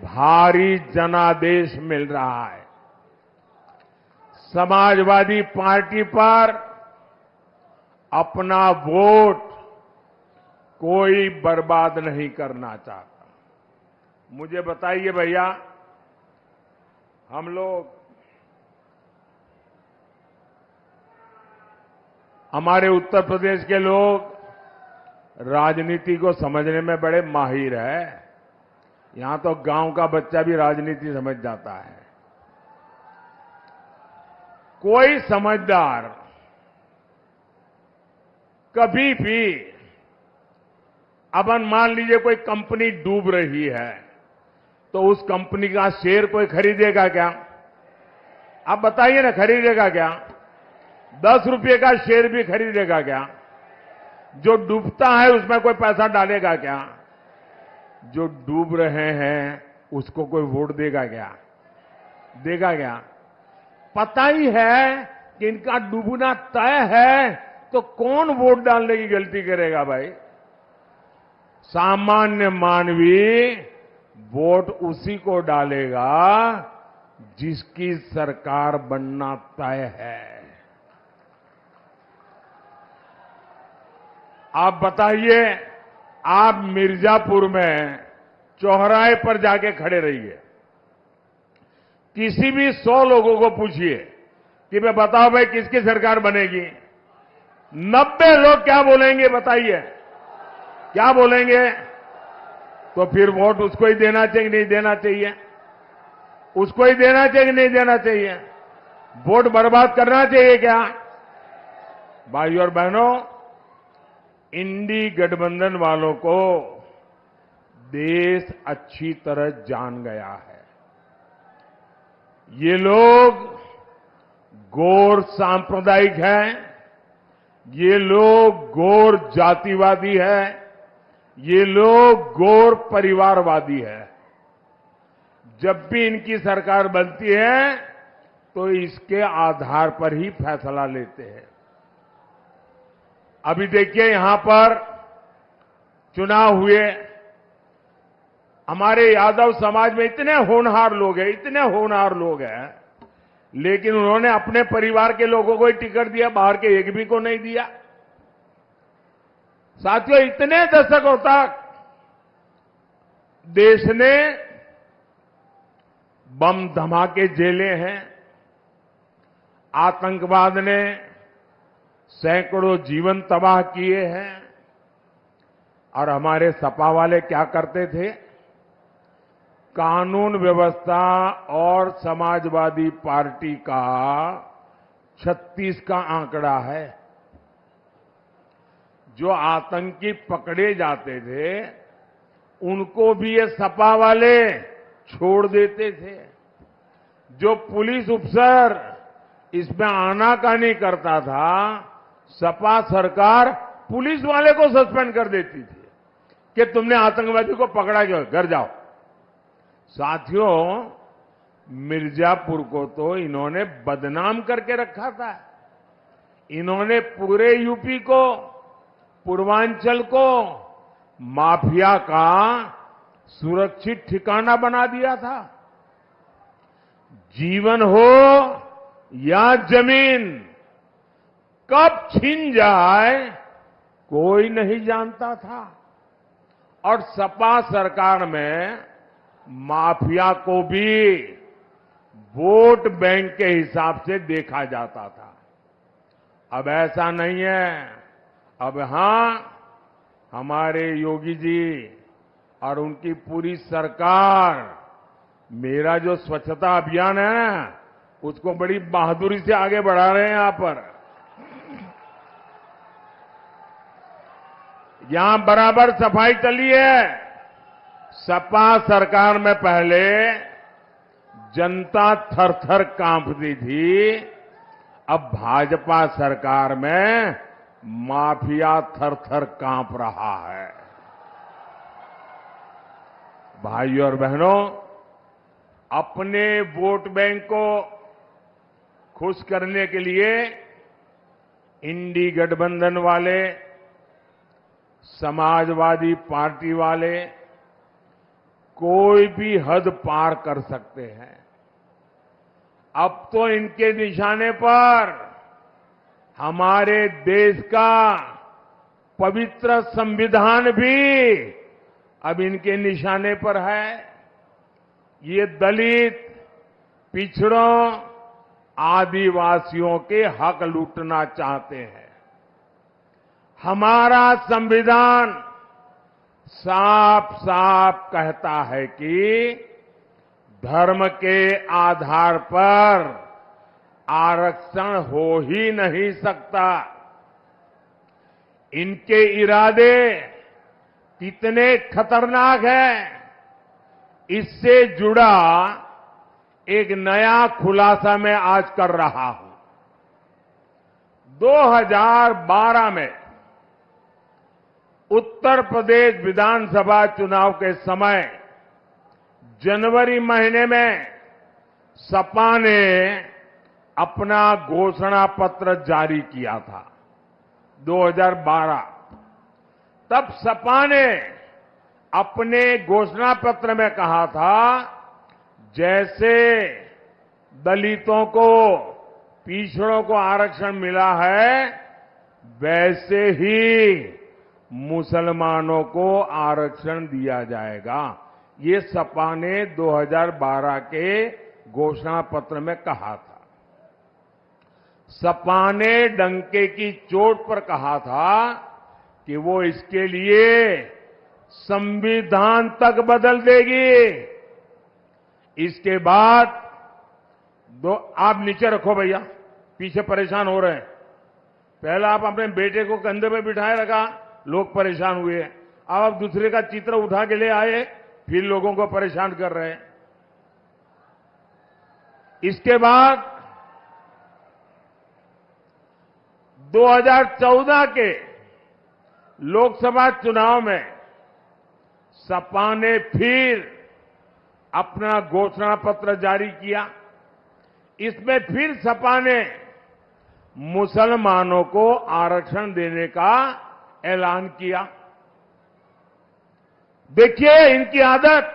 भारी जनादेश मिल रहा है। समाजवादी पार्टी पर अपना वोट कोई बर्बाद नहीं करना चाहता। मुझे बताइए भैया, हम लोग, हमारे उत्तर प्रदेश के लोग राजनीति को समझने में बड़े माहिर है। यहां तो गांव का बच्चा भी राजनीति समझ जाता है। कोई समझदार कभी भी, अब मान लीजिए कोई कंपनी डूब रही है तो उस कंपनी का शेयर कोई खरीदेगा क्या? आप बताइए ना, खरीदेगा क्या? 10 रुपये का शेयर भी खरीदेगा क्या? जो डूबता है उसमें कोई पैसा डालेगा क्या? जो डूब रहे हैं उसको कोई वोट देगा क्या? देगा क्या? पता ही है कि इनका डूबना तय है तो कौन वोट डालने की गलती करेगा भाई? सामान्य मानवी वोट उसी को डालेगा जिसकी सरकार बनना तय है। आप बताइए, आप मिर्जापुर में चौराहे पर जाके खड़े रहिए, किसी भी 100 लोगों को पूछिए कि मैं बताओ भाई किसकी सरकार बनेगी, 90 लोग क्या बोलेंगे? बताइए क्या बोलेंगे? तो फिर वोट उसको ही देना चाहिए नहीं देना चाहिए? उसको ही देना चाहिए नहीं देना चाहिए? वोट बर्बाद करना चाहिए क्या? भाइयों और बहनों, इंडी गठबंधन वालों को देश अच्छी तरह जान गया है। ये लोग गौर सांप्रदायिक हैं, ये लोग गौर जातिवादी है, ये लोग गौर परिवारवादी है। जब भी इनकी सरकार बनती है तो इसके आधार पर ही फैसला लेते हैं। अभी देखिए, यहां पर चुनाव हुए, हमारे यादव समाज में इतने होनहार लोग हैं, इतने होनहार लोग हैं, लेकिन उन्होंने अपने परिवार के लोगों को ही टिकट दिया, बाहर के एक भी को नहीं दिया। साथियों, इतने दशकों तक देश ने बम धमाके झेले हैं, आतंकवाद ने सैकड़ों जीवन तबाह किए हैं, और हमारे सपा वाले क्या करते थे? कानून व्यवस्था और समाजवादी पार्टी का 36 का आंकड़ा है। जो आतंकी पकड़े जाते थे उनको भी ये सपा वाले छोड़ देते थे। जो पुलिस अफसर इसमें आनाकानी करता था, सपा सरकार पुलिस वाले को सस्पेंड कर देती थी कि तुमने आतंकवादी को पकड़ा क्यों, घर जाओ। साथियों, मिर्जापुर को तो इन्होंने बदनाम करके रखा था। इन्होंने पूरे यूपी को, पूर्वांचल को माफिया का सुरक्षित ठिकाना बना दिया था। जीवन हो या जमीन कब छीन जाए कोई नहीं जानता था। और सपा सरकार में माफिया को भी वोट बैंक के हिसाब से देखा जाता था। अब ऐसा नहीं है। अब हां, हमारे योगी जी और उनकी पूरी सरकार मेरा जो स्वच्छता अभियान है ना, उसको बड़ी बहादुरी से आगे बढ़ा रहे हैं। यहां पर यहां बराबर सफाई चली है। सपा सरकार में पहले जनता थर-थर कांपती थी, अब भाजपा सरकार में माफिया थर-थर कांप रहा है। भाइयों और बहनों, अपने वोट बैंक को खुश करने के लिए इंडी गठबंधन वाले, समाजवादी पार्टी वाले कोई भी हद पार कर सकते हैं। अब तो इनके निशाने पर हमारे देश का पवित्र संविधान भी अब इनके निशाने पर है। ये दलित, पिछड़ों, आदिवासियों के हक लूटना चाहते हैं। हमारा संविधान साफ साफ कहता है कि धर्म के आधार पर आरक्षण हो ही नहीं सकता। इनके इरादे कितने खतरनाक हैं, इससे जुड़ा एक नया खुलासा मैं आज कर रहा हूं। 2012 में उत्तर प्रदेश विधानसभा चुनाव के समय जनवरी महीने में सपा ने अपना घोषणा पत्र जारी किया था। 2012 तब सपा ने अपने घोषणा पत्र में कहा था, जैसे दलितों को, पिछड़ों को आरक्षण मिला है, वैसे ही मुसलमानों को आरक्षण दिया जाएगा। ये सपा ने 2012 के घोषणा पत्र में कहा था। सपा ने डंके की चोट पर कहा था कि वो इसके लिए संविधान तक बदल देगी। इसके बाद आप नीचे रखो भैया, पीछे परेशान हो रहे हैं। पहले आप अपने बेटे को कंधे पे बिठाए रखा, लोग परेशान हुए। अब आप दूसरे का चित्र उठा के ले आए, फिर लोगों को परेशान कर रहे हैं। इसके बाद 2014 के लोकसभा चुनाव में सपा ने फिर अपना घोषणा पत्र जारी किया। इसमें फिर सपा ने मुसलमानों को आरक्षण देने का ऐलान किया। देखिए इनकी आदत।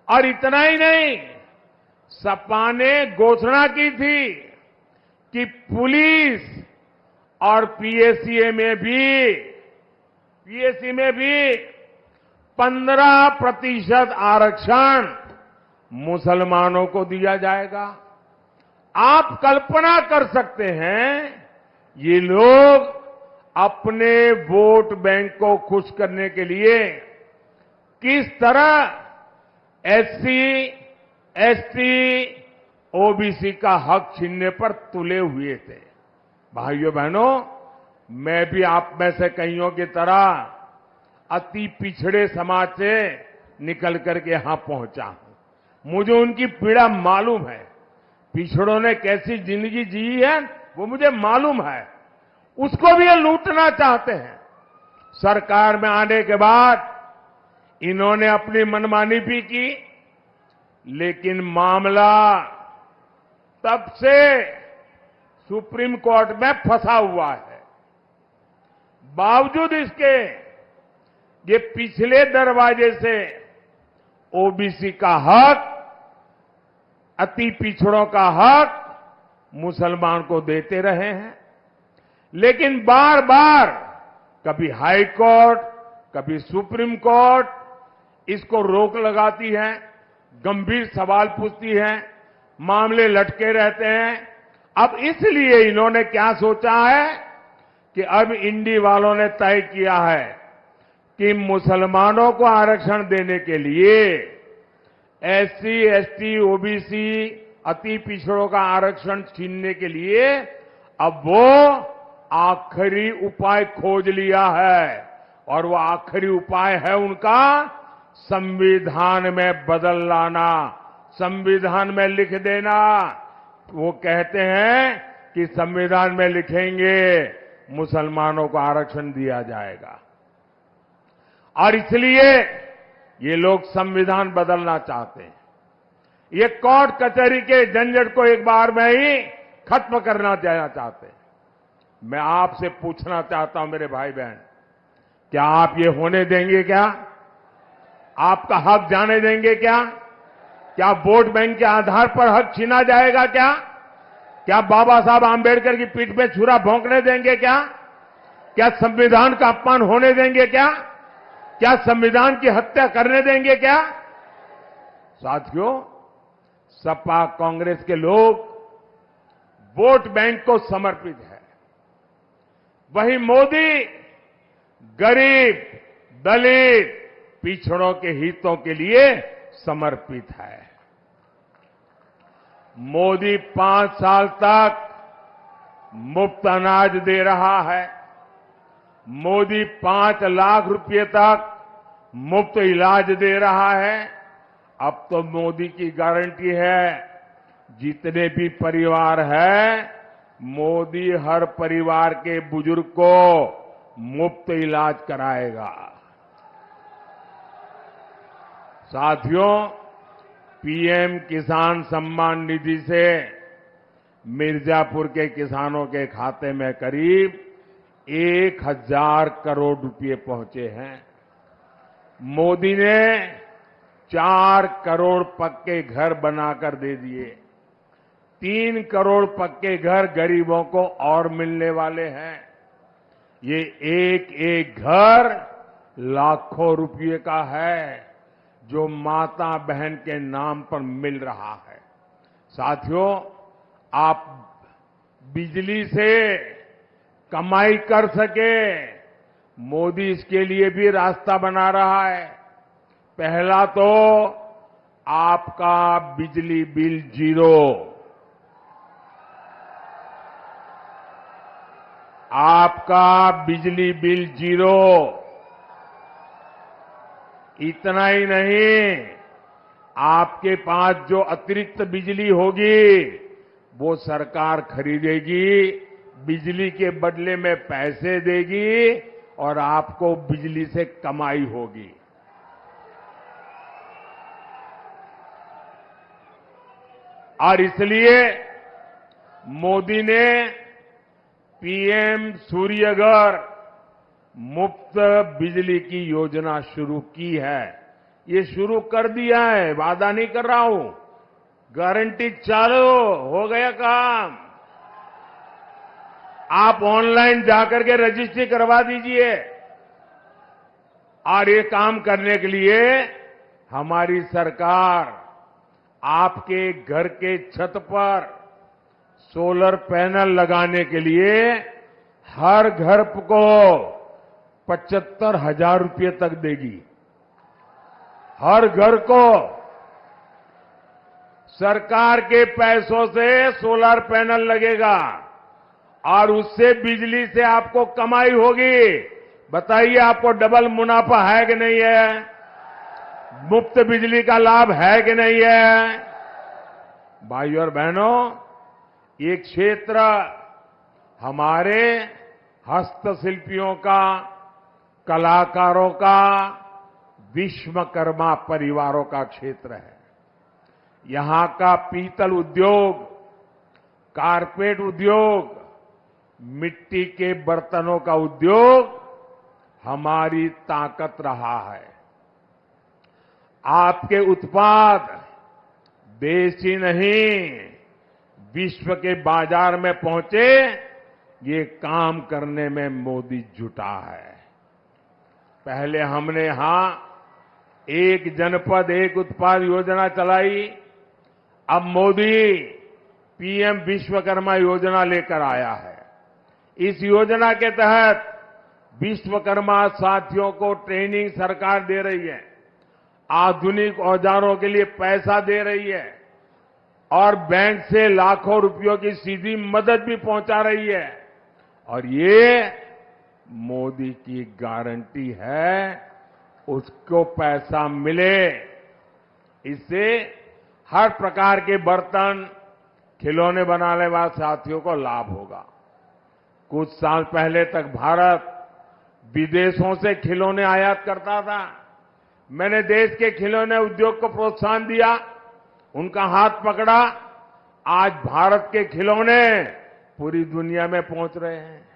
और इतना ही नहीं, सपा ने घोषणा की थी कि पुलिस और पीएससी में भी 15% आरक्षण मुसलमानों को दिया जाएगा। आप कल्पना कर सकते हैं ये लोग अपने वोट बैंक को खुश करने के लिए किस तरह एससी, एसटी, ओबीसी का हक छीनने पर तुले हुए थे। भाइयों बहनों, मैं भी आप में से कईयों की तरह अति पिछड़े समाज से निकल करके यहां पहुंचा हूं। मुझे उनकी पीड़ा मालूम है। पिछड़ों ने कैसी जिंदगी जी है वो मुझे मालूम है। उसको भी ये लूटना चाहते हैं। सरकार में आने के बाद इन्होंने अपनी मनमानी भी की, लेकिन मामला तब से सुप्रीम कोर्ट में फंसा हुआ है। बावजूद इसके ये पिछले दरवाजे से ओबीसी का हक, अति पिछड़ों का हक मुसलमान को देते रहे हैं। लेकिन बार बार कभी हाई कोर्ट, कभी सुप्रीम कोर्ट इसको रोक लगाती है, गंभीर सवाल पूछती है, मामले लटके रहते हैं। अब इसलिए इन्होंने क्या सोचा है कि अब इंडी वालों ने तय किया है कि मुसलमानों को आरक्षण देने के लिए एससी, एसटी, ओबीसी, अति पिछड़ों का आरक्षण छीनने के लिए अब वो आखिरी उपाय खोज लिया है। और वो आखिरी उपाय है उनका संविधान में बदल लाना, संविधान में लिख देना। वो कहते हैं कि संविधान में लिखेंगे मुसलमानों को आरक्षण दिया जाएगा। और इसलिए ये लोग संविधान बदलना चाहते हैं। ये कोर्ट कचहरी के झंझट को एक बार में ही खत्म करना चाहते हैं। मैं आपसे पूछना चाहता हूं मेरे भाई बहन, क्या आप ये होने देंगे? क्या आपका हक जाने देंगे? क्या वोट बैंक के आधार पर हक छीना जाएगा? क्या बाबा साहब आंबेडकर की पीठ में छुरा भोंकने देंगे? क्या संविधान का अपमान होने देंगे? क्या संविधान की हत्या करने देंगे? साथियों, सपा कांग्रेस के लोग वोट बैंक को समर्पित है। वहीं मोदी गरीब, दलित, पिछड़ों के हितों के लिए समर्पित है। मोदी 5 साल तक मुफ्त अनाज दे रहा है। मोदी 5 लाख रुपए तक मुफ्त इलाज दे रहा है। अब तो मोदी की गारंटी है, जितने भी परिवार हैं, मोदी हर परिवार के बुजुर्ग को मुफ्त इलाज कराएगा। साथियों, पीएम किसान सम्मान निधि से मिर्जापुर के किसानों के खाते में करीब 1000 करोड़ रुपए पहुंचे हैं। मोदी ने 4 करोड़ पक्के घर बनाकर दे दिए। 3 करोड़ पक्के घर गरीबों को और मिलने वाले हैं। ये एक एक घर लाखों रुपए का है जो माता बहन के नाम पर मिल रहा है। साथियों, आप बिजली से कमाई कर सके, मोदी इसके लिए भी रास्ता बना रहा है। पहला तो आपका बिजली बिल 0, आपका बिजली बिल 0। इतना ही नहीं, आपके पास जो अतिरिक्त बिजली होगी वो सरकार खरीदेगी, बिजली के बदले में पैसे देगी और आपको बिजली से कमाई होगी। और इसलिए मोदी ने पीएम सूर्यघर मुफ्त बिजली की योजना शुरू की है। ये शुरू कर दिया है, वादा नहीं कर रहा हूं, गारंटी चालू हो गया काम। आप ऑनलाइन जाकर के रजिस्ट्री करवा दीजिए। और ये काम करने के लिए हमारी सरकार आपके घर के छत पर सोलर पैनल लगाने के लिए हर घर को 75,000 रुपये तक देगी। हर घर को सरकार के पैसों से सोलर पैनल लगेगा और उससे बिजली से आपको कमाई होगी। बताइए, आपको डबल मुनाफा है कि नहीं है? मुफ्त बिजली का लाभ है कि नहीं है? भाइयों और बहनों, ये क्षेत्र हमारे हस्तशिल्पियों का, कलाकारों का, विश्वकर्मा परिवारों का क्षेत्र है। यहां का पीतल उद्योग, कारपेट उद्योग, मिट्टी के बर्तनों का उद्योग हमारी ताकत रहा है। आपके उत्पाद देश ही नहीं, विश्व के बाजार में पहुंचे, ये काम करने में मोदी जुटा है। पहले हमने यहां एक जनपद एक उत्पाद योजना चलाई। अब मोदी पीएम विश्वकर्मा योजना लेकर आया है। इस योजना के तहत विश्वकर्मा साथियों को ट्रेनिंग सरकार दे रही है, आधुनिक औजारों के लिए पैसा दे रही है और बैंक से लाखों रुपयों की सीधी मदद भी पहुंचा रही है। और ये मोदी की गारंटी है, उसको पैसा मिले। इससे हर प्रकार के बर्तन, खिलौने बनाने वाले साथियों को लाभ होगा। कुछ साल पहले तक भारत विदेशों से खिलौने आयात करता था। मैंने देश के खिलौने उद्योग को प्रोत्साहन दिया, उनका हाथ पकड़ा। आज भारत के खिलौने पूरी दुनिया में पहुंच रहे हैं।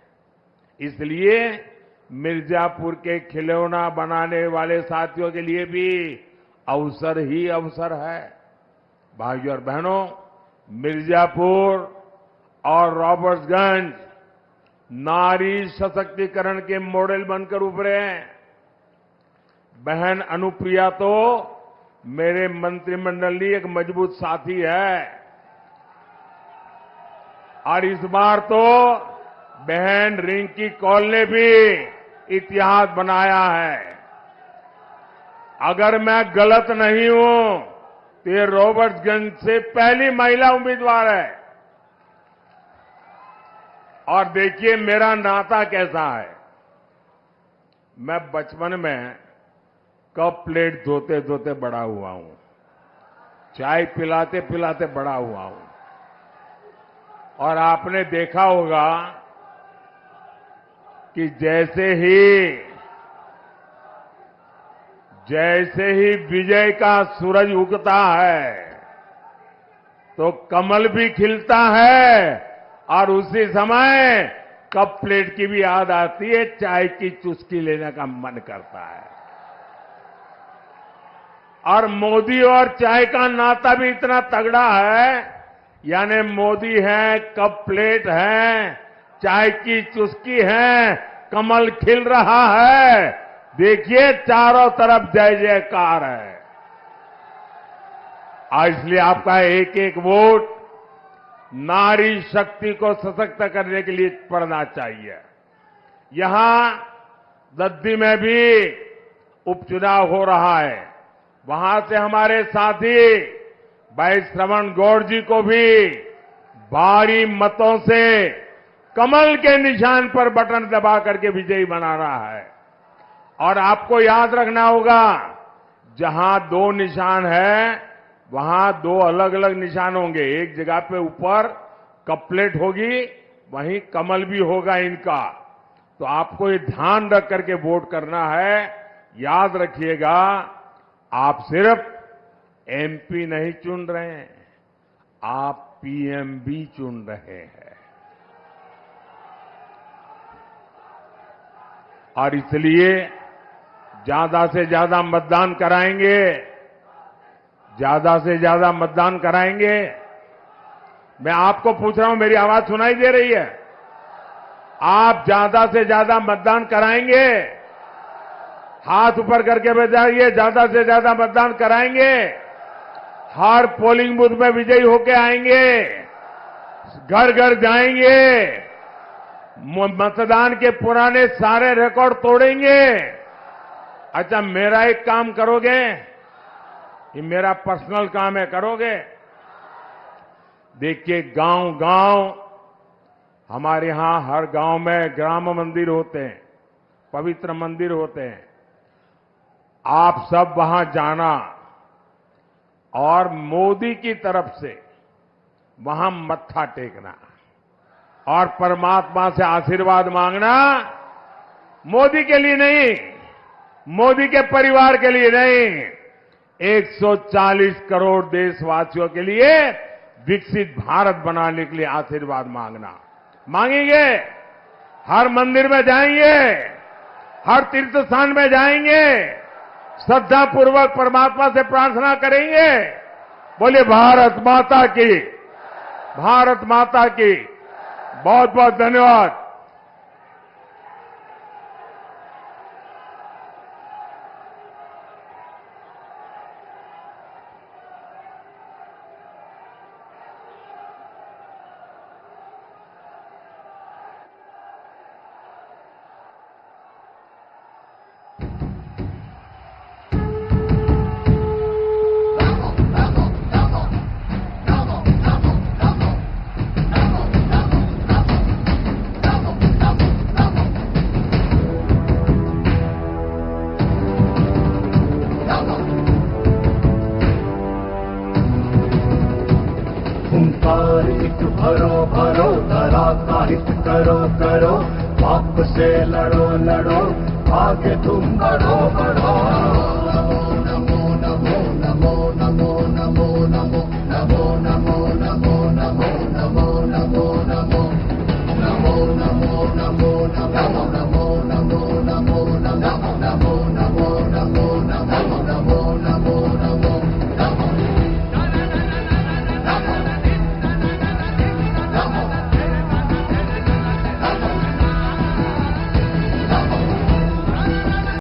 इसलिए मिर्जापुर के खिलौना बनाने वाले साथियों के लिए भी अवसर ही अवसर है। भाइयों और बहनों, मिर्जापुर और रॉबर्ट्सगंज नारी सशक्तिकरण के मॉडल बनकर उभरे हैं। बहन अनुप्रिया तो मेरे मंत्रिमंडल की एक मजबूत साथी है और इस बार तो बहन रिंकी कौल ने भी इतिहास बनाया है। अगर मैं गलत नहीं हूं तो ये रॉबर्ट्सगंज से पहली महिला उम्मीदवार है। और देखिए मेरा नाता कैसा है। मैं बचपन में कप प्लेट धोते धोते बड़ा हुआ हूं, चाय पिलाते पिलाते बड़ा हुआ हूं। और आपने देखा होगा कि जैसे ही विजय का सूरज उगता है तो कमल भी खिलता है और उसी समय कप प्लेट की भी याद आती है, चाय की चुस्की लेने का मन करता है। और मोदी और चाय का नाता भी इतना तगड़ा है, यानी मोदी है, कप प्लेट है, चाय की चुस्की है, कमल खिल रहा है। देखिए चारों तरफ जय जयकार है। आज इसलिए आपका एक एक वोट नारी शक्ति को सशक्त करने के लिए पड़ना चाहिए। यहां दद्दी में भी उपचुनाव हो रहा है। वहां से हमारे साथी भाई श्रवण गौड़ जी को भी भारी मतों से कमल के निशान पर बटन दबा करके विजयी बना रहा है। और आपको याद रखना होगा, जहां दो निशान है वहां दो अलग अलग निशान होंगे। एक जगह पे ऊपर कप प्लेट होगी, वहीं कमल भी होगा इनका। तो आपको ये ध्यान रख करके वोट करना है। याद रखिएगा, आप सिर्फ एमपी नहीं चुन रहे हैं, आप पीएम भी चुन रहे हैं। और इसलिए ज्यादा से ज्यादा मतदान कराएंगे, ज्यादा से ज्यादा मतदान कराएंगे। मैं आपको पूछ रहा हूं, मेरी आवाज सुनाई दे रही है? आप ज्यादा से ज्यादा मतदान कराएंगे? हाथ ऊपर करके बताइए, ज्यादा से ज्यादा मतदान कराएंगे? हर पोलिंग बूथ में विजयी होके आएंगे, घर घर जाएंगे, मतदान के पुराने सारे रिकॉर्ड तोड़ेंगे। अच्छा, मेरा एक काम करोगे? ये मेरा पर्सनल काम है, करोगे? देखिए, गांव गांव, हमारे यहां हर गांव में ग्राम मंदिर होते हैं, पवित्र मंदिर होते हैं। आप सब वहां जाना और मोदी की तरफ से वहां मत्था टेकना और परमात्मा से आशीर्वाद मांगना। मोदी के लिए नहीं, मोदी के परिवार के लिए नहीं, 140 करोड़ देशवासियों के लिए विकसित भारत बनाने के लिए आशीर्वाद मांगना। मांगेंगे? हर मंदिर में जाएंगे, हर तीर्थ स्थान में जाएंगे, श्रद्धा पूर्वक परमात्मा से प्रार्थना करेंगे। बोलिए भारत माता की, भारत माता की। बहुत बहुत धन्यवाद। हुंकार एक भरो भरो, धरा का हित करो करो, पाप से लड़ो लड़ो, आगे तुम बढ़ो बढ़ो।